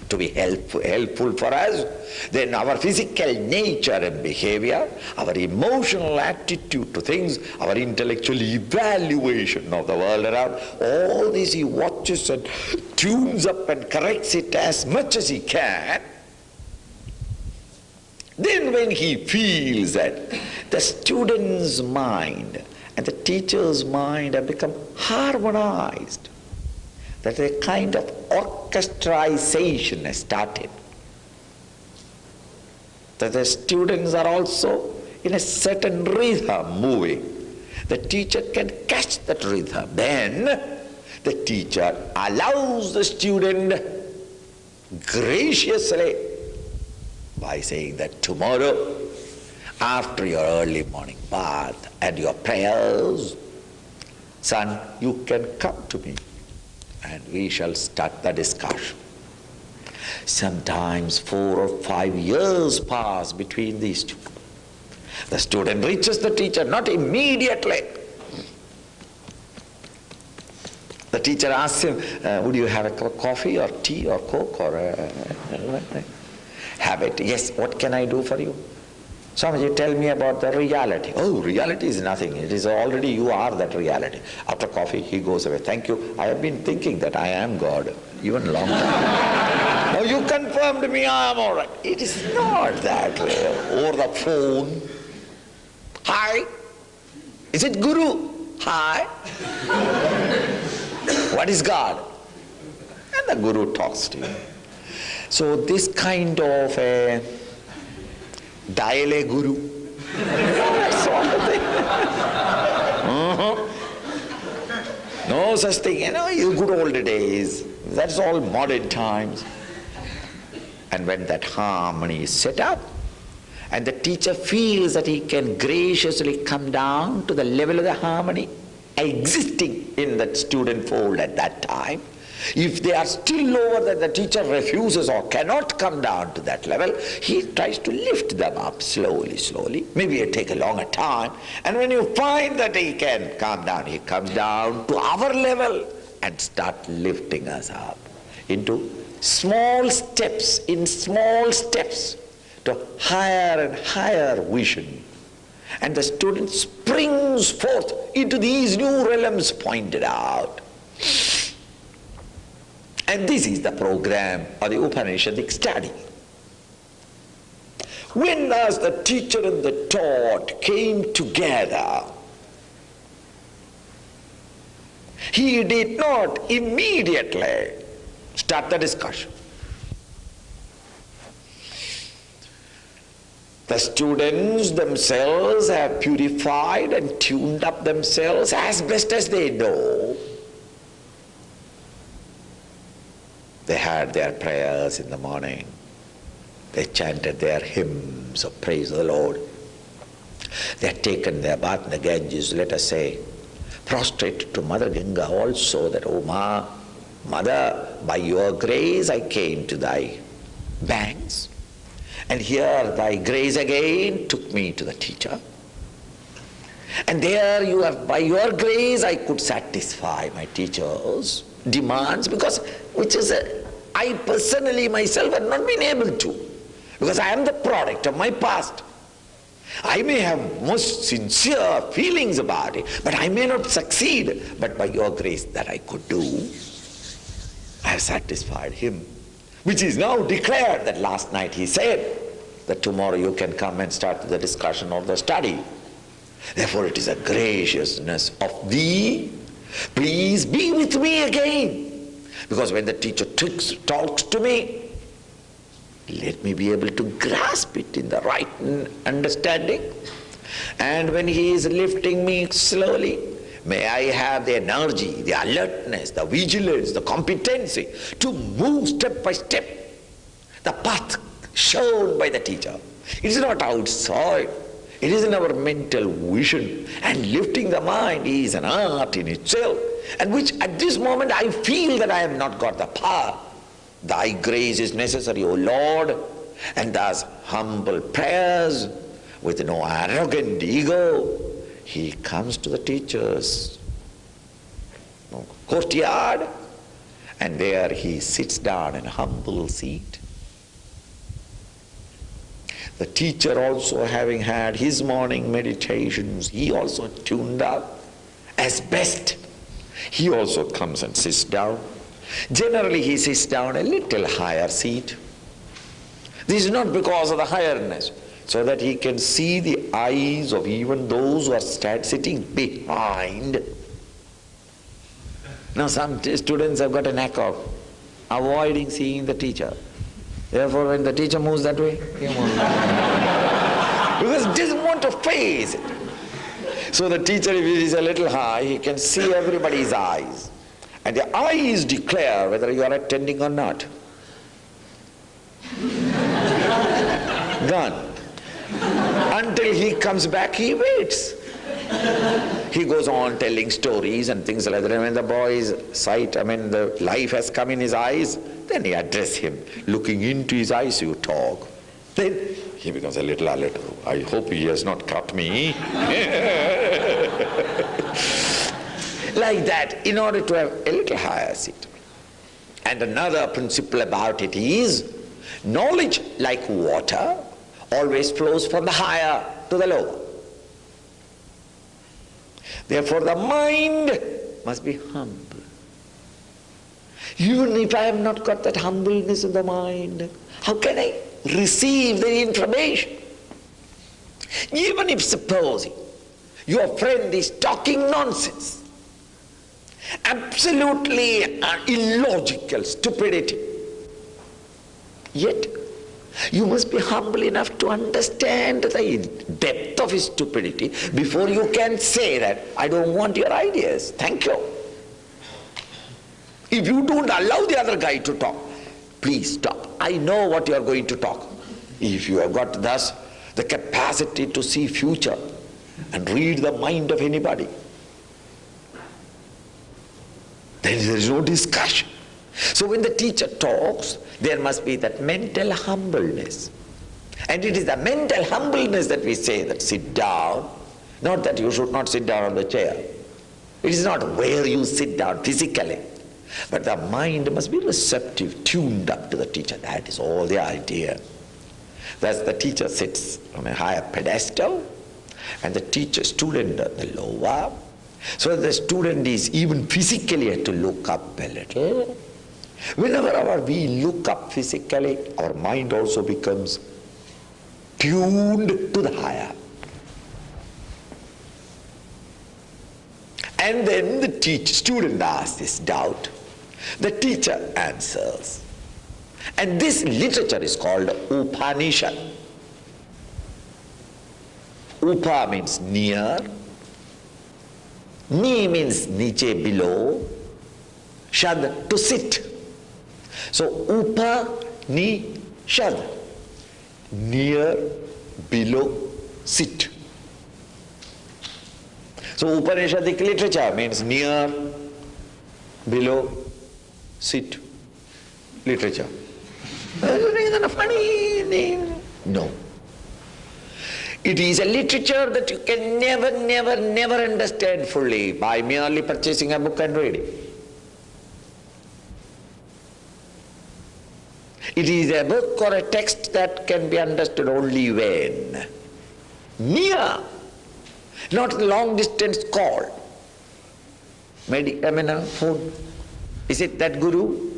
to be helpful for us. Then our physical nature and behavior, our emotional attitude to things, our intellectual evaluation of the world around, all this he watches and tunes up and corrects it as much as he can. Then when he feels that the student's mind and the teacher's mind have become harmonized, that a kind of orchestrization has started, that the students are also in a certain rhythm moving, the teacher can catch that rhythm. Then the teacher allows the student graciously by saying that tomorrow, after your early morning bath and your prayers, son, you can come to me and we shall start the discussion. Sometimes 4 or 5 years pass between these two. The student reaches the teacher, not immediately. The teacher asks him, would you have a cup of coffee or tea or coke or have it? Yes, what can I do for you? Swamiji, tell me about the reality. Oh, reality is nothing. It is already, you are that reality. After coffee, he goes away. Thank you. I have been thinking that I am God, even long time. Now you confirmed me, I am all right. It is not that way. Over the phone. Hi. Is it Guru? Hi. What is God? And the Guru talks to you. So this kind of a dial-a guru, that sort of thing. No such thing, you good old days. That's all modern times. And when that harmony is set up, and the teacher feels that he can graciously come down to the level of the harmony existing in that student fold at that time, If they are still lower than the teacher refuses or cannot come down to that level, he tries to lift them up slowly, slowly. Maybe it take a longer time. And when you find that he can come down, he comes down to our level and start lifting us up into small steps, in small steps, to higher and higher vision. And the student springs forth into these new realms pointed out. And this is the program of the Upanishadic study. When thus the teacher and the taught came together, he did not immediately start the discussion. The students themselves have purified and tuned up themselves as best as they know. They had their prayers in the morning. They chanted their hymns of praise of the Lord. They had taken their bath in the Ganges, let us say, prostrated to Mother Ganga also, that, "Oh Mother, by your grace I came to thy banks, and here thy grace again took me to the teacher. And there you have, by your grace I could satisfy my teacher's demands, because I personally myself have not been able to, because I am the product of my past. I may have most sincere feelings about it, but I may not succeed. But by your grace that I could do, I have satisfied him." Which is now declared that last night he said that tomorrow you can come and start the discussion or the study. Therefore it is a graciousness of thee. Please be with me again. Because when the teacher talks to me, let me be able to grasp it in the right understanding. And when he is lifting me slowly, may I have the energy, the alertness, the vigilance, the competency to move step by step the path shown by the teacher. It is not outside. It is in our mental vision. And lifting the mind is an art in itself, and which at this moment I feel that I have not got the power. Thy grace is necessary, O Lord. And thus humble prayers with no arrogant ego, he comes to the teacher's courtyard, and there he sits down in a humble seat. The teacher also, having had his morning meditations, he also tuned up as best. He also comes and sits down. Generally he sits down a little higher seat. This is not because of the highness, so that he can see the eyes of even those who are sitting behind. Now some students have got a knack of avoiding seeing the teacher. Therefore when the teacher moves that way, he moves that way. Because he doesn't want to face it. So the teacher, if he is a little high, he can see everybody's eyes. And the eyes declare whether you are attending or not. Gone. Until he comes back, he waits. He goes on telling stories and things like that. And when the boy's the life has come in his eyes, then you address him. Looking into his eyes, you talk. Then he becomes a little alert. I hope he has not cut me. Like that, in order to have a little higher seat. And another principle about it is, knowledge, like water, always flows from the higher to the lower. Therefore the mind must be humble. Even if I have not got that humbleness in the mind, how can I receive the information? Even if supposing your friend is talking nonsense, absolutely illogical stupidity, yet you must be humble enough to understand the depth of his stupidity before you can say that, I don't want your ideas, thank you. If you don't allow the other guy to talk, please stop. I know what you are going to talk. If you have got thus the capacity to see future and read the mind of anybody, then there is no discussion. So when the teacher talks, there must be that mental humbleness. And it is the mental humbleness that we say that sit down, not that you should not sit down on the chair. It is not where you sit down physically, but the mind must be receptive, tuned up to the teacher. That is all the idea. Thus the teacher sits on a higher pedestal and the teacher student at the lower. So the student is even physically had to look up a little. Whenever we look up physically, our mind also becomes tuned to the higher. And then the student asks this doubt. The teacher answers. And this literature is called Upanishad. Upa means near. Ni means niche, below. Shad, to sit. So Upanishad, near, below, sit. So Upanishadic literature means near, below, sit literature. Isn't a funny name? No. It is a literature that you can never understand fully by merely purchasing a book and reading. It is a book or a text that can be understood only when near, not long distance call. Phone. Is it that Guru?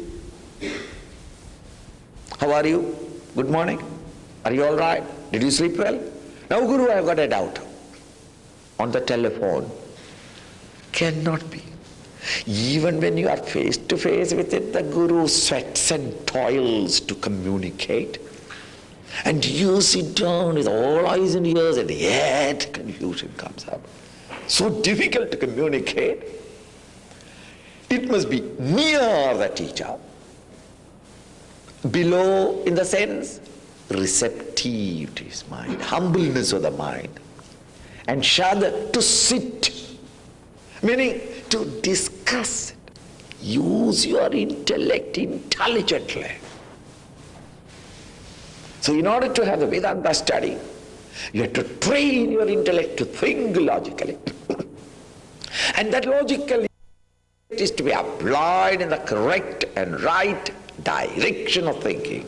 How are you? Good morning. Are you all right? Did you sleep well? Now Guru, I have got a doubt. On the telephone. Cannot be. Even when you are face to face with it, the Guru sweats and toils to communicate. And you sit down with all eyes and ears and yet confusion comes up. So difficult to communicate. It must be near the teacher. Below in the sense, receptive to his mind, humbleness of the mind. And shad, to sit, meaning to discuss it. Use your intellect intelligently. So in order to have the Vedanta study, you have to train your intellect to think logically. And that logical is to be applied in the correct and right direction of thinking.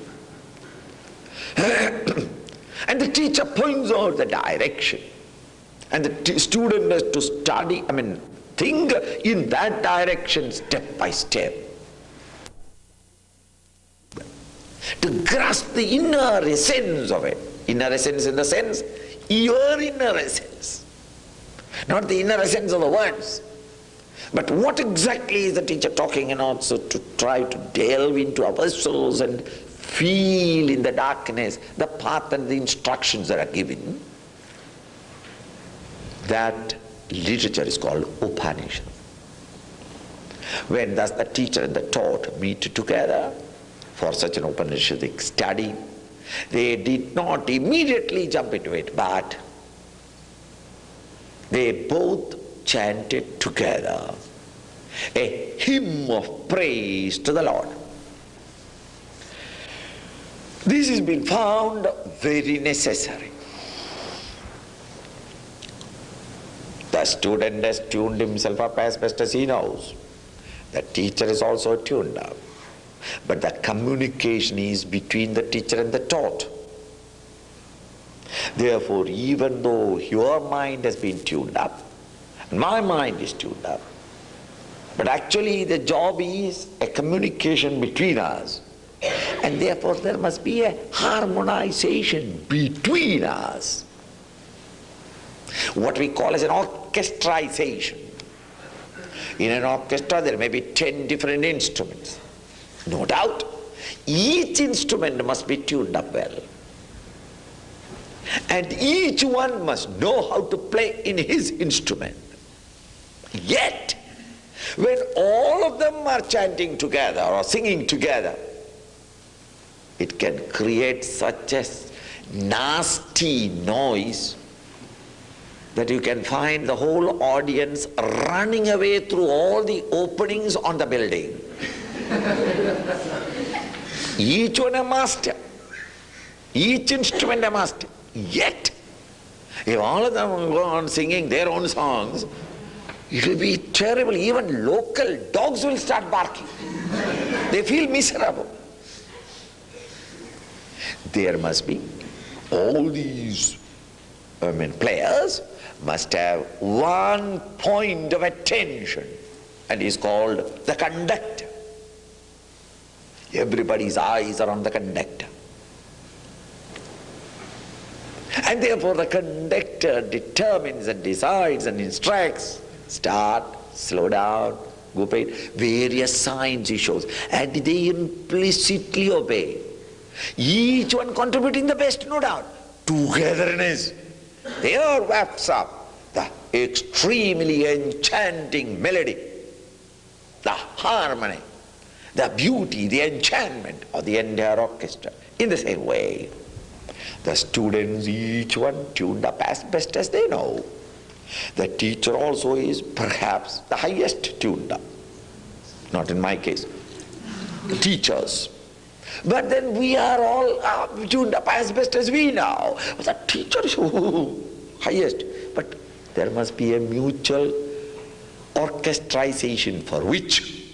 And the teacher points out the direction. And the student has to study, think in that direction step by step. To grasp the inner essence of it. Inner essence in the sense, your inner essence. Not the inner essence of the words. But what exactly is the teacher talking, and also to try to delve into our souls and feel in the darkness the path and the instructions that are given. That literature is called Upanishad. When thus the teacher and the taught meet together for such an Upanishadic study, they did not immediately jump into it, but they both chanted together a hymn of praise to the Lord. This has been found very necessary. The student has tuned himself up as best as he knows. The teacher is also tuned up. But the communication is between the teacher and the taught. Therefore, even though your mind has been tuned up, my mind is tuned up, but actually the job is a communication between us. And therefore there must be a harmonization between us. What we call as an orchestrization. In an orchestra there may be 10 different instruments. No doubt, each instrument must be tuned up well. And each one must know how to play in his instrument. Yet, when all of them are chanting together or singing together, it can create such a nasty noise that you can find the whole audience running away through all the openings on the building. Each one a master. Each instrument a master. Yet, if all of them go on singing their own songs, it will be terrible. Even local dogs will start barking. They feel miserable. There must be all these players must have one point of attention, and is called the conductor. Everybody's eyes are on the conductor. And therefore the conductor determines and decides and instructs, start, slow down, go pay, various signs he shows, and they implicitly obey. Each one contributing the best, no doubt. Togetherness. There wraps up the extremely enchanting melody, the harmony, the beauty, the enchantment of the entire orchestra. In the same way, the students, each one tuned up as best as they know. The teacher also is perhaps the highest tuned up. Not in my case. The teachers. But then we are all tuned up as best as we know. But the teacher is highest. But there must be a mutual orchestrization for which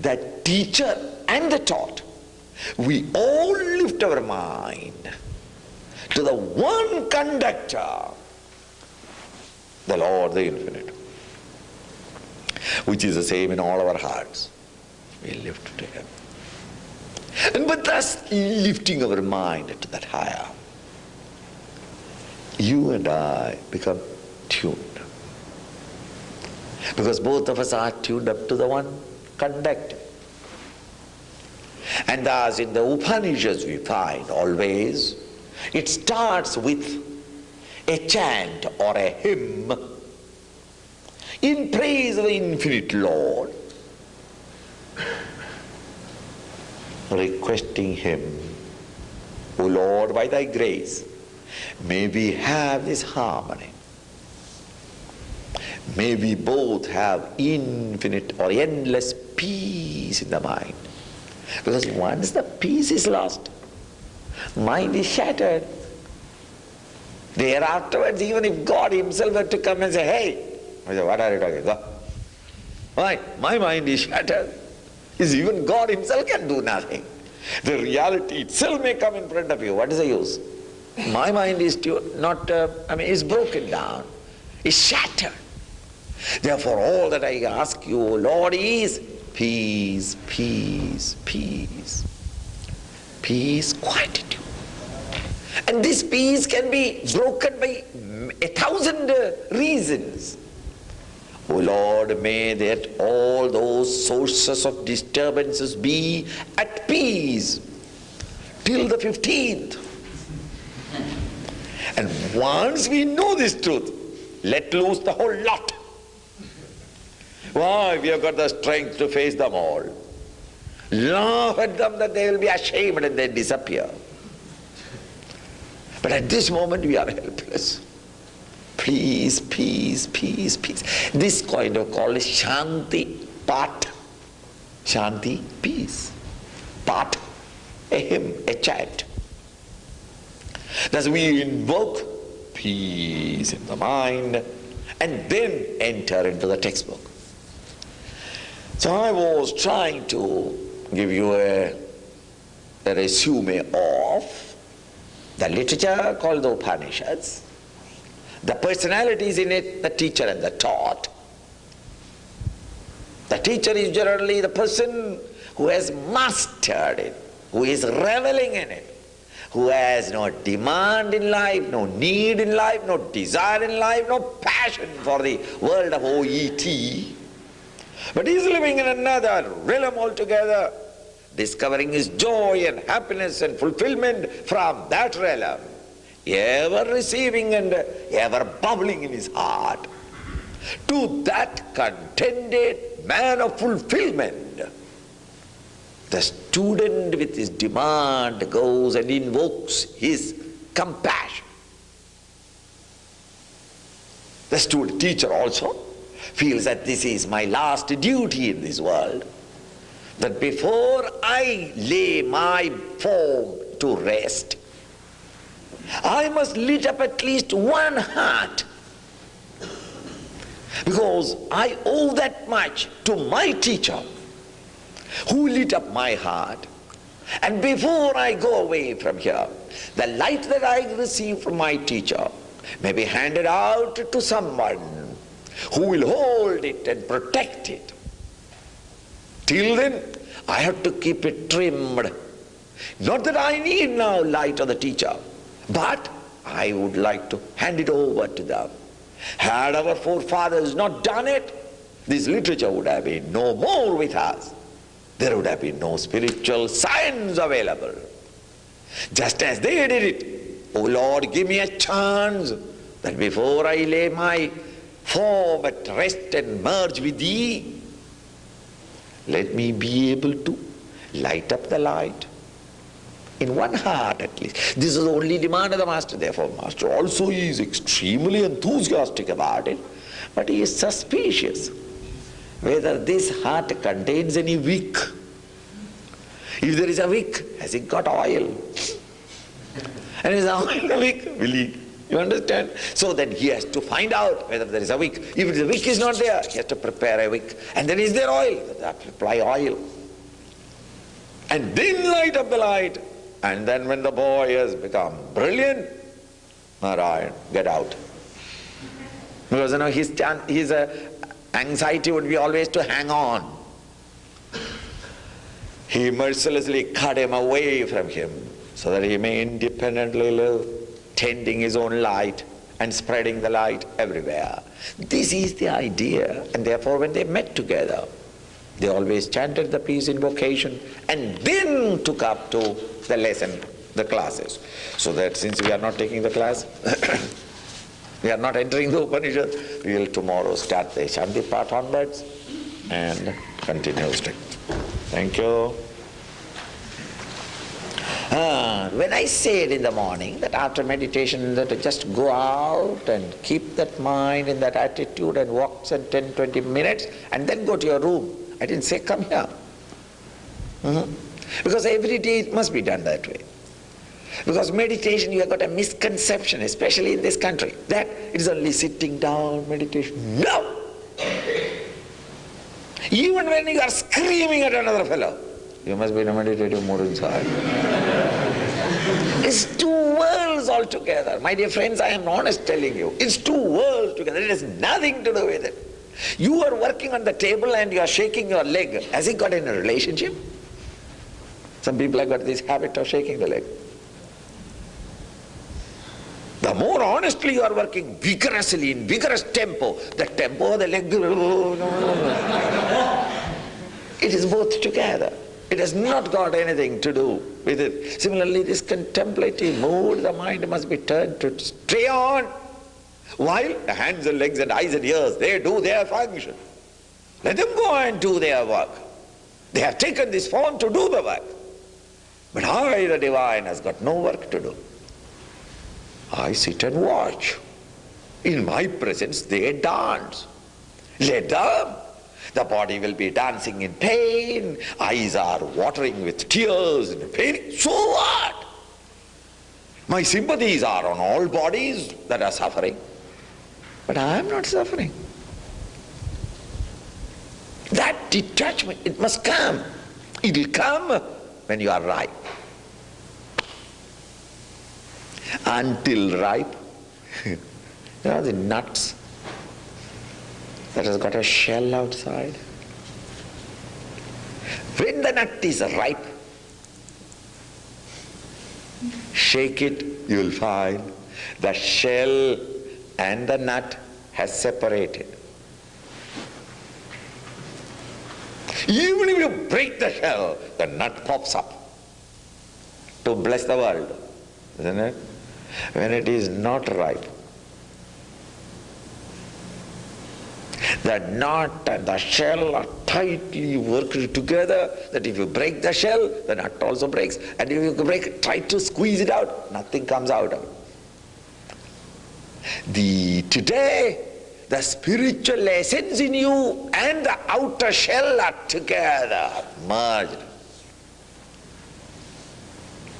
the teacher and the taught, we all lift our mind to the one conductor, the Lord, the Infinite, which is the same in all our hearts. We lift to Him. And but thus lifting our mind to that higher, you and I become tuned. Because both of us are tuned up to the one conductor. And thus in the Upanishads we find always, it starts with a chant or a hymn in praise of the Infinite Lord, requesting Him, O Lord, by Thy grace, may we have this harmony. May we both have infinite or endless peace in the mind. Because once the peace is lost, mind is shattered. There afterwards, even if God Himself had to come and say, hey, I say, what are you talking about? Why? My mind is shattered. Even God Himself can do nothing. The reality itself may come in front of you. What is the use? My mind is is broken down, is shattered. Therefore, all that I ask you, O Lord, is peace, peace, peace. Peace, quietude. And this peace can be broken by 1,000 reasons. O Lord, may that all those sources of disturbances be at peace till the 15th. And once we know this truth, let loose the whole lot. Why? We have got the strength to face them all. Laugh at them that they will be ashamed and they disappear. But at this moment we are helpless. Peace, peace, peace, peace. This kind of called is Shanti Pat. Shanti, peace. Pat, a hymn, a chant. Thus we invoke peace in the mind and then enter into the textbook. So I was trying to give you a resume of the literature called the Upanishads, the personalities in it, the teacher and the taught. The teacher is generally the person who has mastered it, who is reveling in it, who has no demand in life, no need in life, no desire in life, no passion for the world of OET, but he is living in another realm altogether, discovering his joy and happiness and fulfillment from that realm, ever receiving and ever bubbling in his heart. To that contented man of fulfillment, the student with his demand goes and invokes his compassion. The teacher also feels that this is my last duty in this world. that before I lay my form to rest, I must lit up at least one heart, because I owe that much to my teacher who lit up my heart. And before I go away from here, the light that I receive from my teacher may be handed out to someone who will hold it and protect it. Till then, I have to keep it trimmed. Not that I need now light of the teacher, but I would like to hand it over to them. Had our forefathers not done it, this literature would have been no more with us. There would have been no spiritual science available. Just as they did it, oh Lord, give me a chance that before I lay my form at rest and merge with Thee, let me be able to light up the light in one heart at least. This is the only demand of the Master. Therefore, Master also is extremely enthusiastic about it, but he is suspicious whether this heart contains any wick. If there is a wick, has it got oil? And is oil a wick? Will he? You understand? So then he has to find out whether there is a wick. If the wick is not there, he has to prepare a wick. And then is there oil? Apply oil. And then light up the light. And then when the boy has become brilliant, Narayan, get out. Because his anxiety would be always to hang on. He mercilessly cut him away from him so that he may independently live, tending his own light and spreading the light everywhere. This is the idea. And therefore when they met together, they always chanted the peace invocation and then took up to the lesson, the classes. So that since we are not taking the class, we are not entering the Upanishad, we will tomorrow start the Shanti part onwards and continue straight. Thank you. When I said in the morning that after meditation that to just go out and keep that mind in that attitude and walk 10-20 minutes and then go to your room, I didn't say come here. Because every day it must be done that way. Because meditation, you have got a misconception, especially in this country, that it is only sitting down meditation. No! Even when you are screaming at another fellow, you must be in a meditative mood inside. It's two worlds altogether. My dear friends, I am honest telling you. It's two worlds together. It has nothing to do with it. You are working on the table and you are shaking your leg. Has it got any relationship? Some people have got this habit of shaking the leg. The more honestly you are working vigorously, in vigorous tempo, the tempo of the leg, it is both together. It has not got anything to do with it. Similarly, this contemplative mood, the mind must be turned to stay on, while the hands and legs and eyes and ears, they do their function. Let them go and do their work. They have taken this form to do the work. But I, the divine, has got no work to do. I sit and watch. In my presence they dance. Let them. The body will be dancing in pain, eyes are watering with tears and pain. So what? My sympathies are on all bodies that are suffering. But I am not suffering. That detachment, it must come. It will come when you are ripe. Until ripe, you know the nuts that has got a shell outside. When the nut is ripe, shake it, you will find the shell and the nut has separated. Even if you break the shell, the nut pops up to bless the world, isn't it? When it is not ripe, the nut and the shell are tightly worked together, that if you break the shell, the nut also breaks. And if you try to squeeze it out, nothing comes out of it. Today, the spiritual essence in you and the outer shell are together, merged.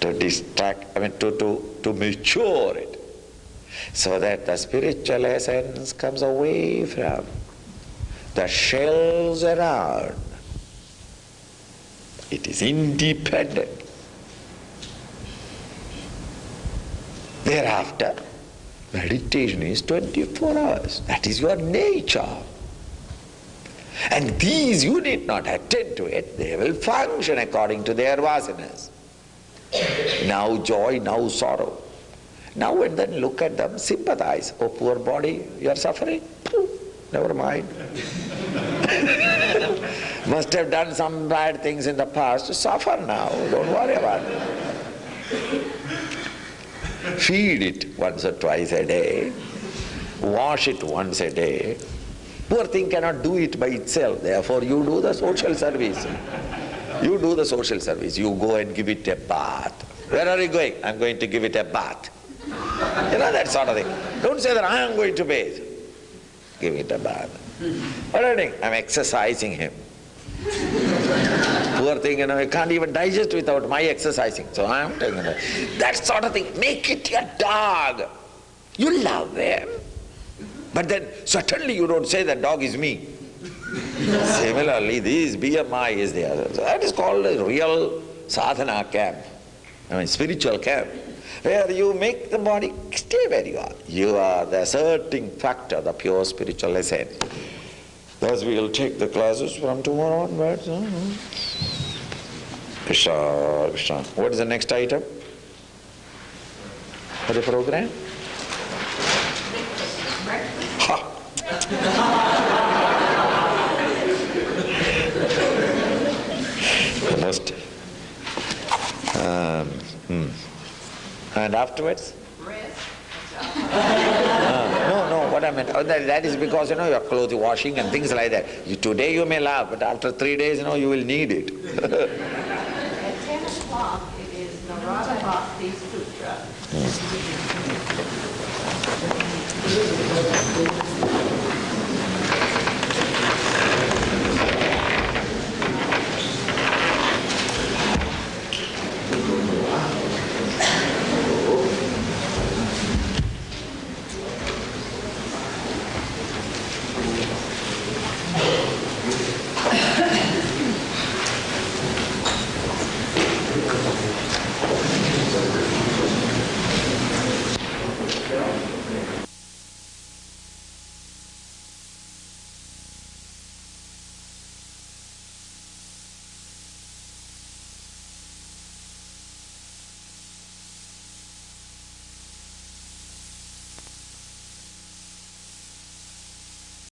To mature it, so that the spiritual essence comes away from the shells around. It is independent. Thereafter, meditation is 24 hours. That is your nature. And these, you need not attend to it. They will function according to their vasanas. Now joy, now sorrow. Now and then look at them, sympathize. Oh, poor body, you are suffering? Never mind. Must have done some bad things in the past. Suffer now, don't worry about it. Feed it once or twice a day. Wash it once a day. Poor thing cannot do it by itself. Therefore you do the social service. You do the social service. You go and give it a bath. Where are you going? I'm going to give it a bath. You know, that sort of thing. Don't say that I am going to bathe. Give it a bath. What are you doing? I'm exercising him. Poor thing, you know, he can't even digest without my exercising. So I am taking it. That sort of thing. Make it your dog. You love him. But then certainly you don't say that dog is me. Similarly, this BMI is the other. So that is called a real sadhana camp. I mean, spiritual camp. Where you make the body stay where you are. You are the asserting factor, the pure spiritual essence. Thus we will take the classes from tomorrow onwards. Krishna, Krishna. What is the next item for the program? Ha! Most. And afterwards? Rest. No, what I meant, that is because, you know, your clothes washing and things like that. Today you may laugh, but after 3 days, you know, you will need it. At 10 o'clock, it is Narada Bhakti Sutra.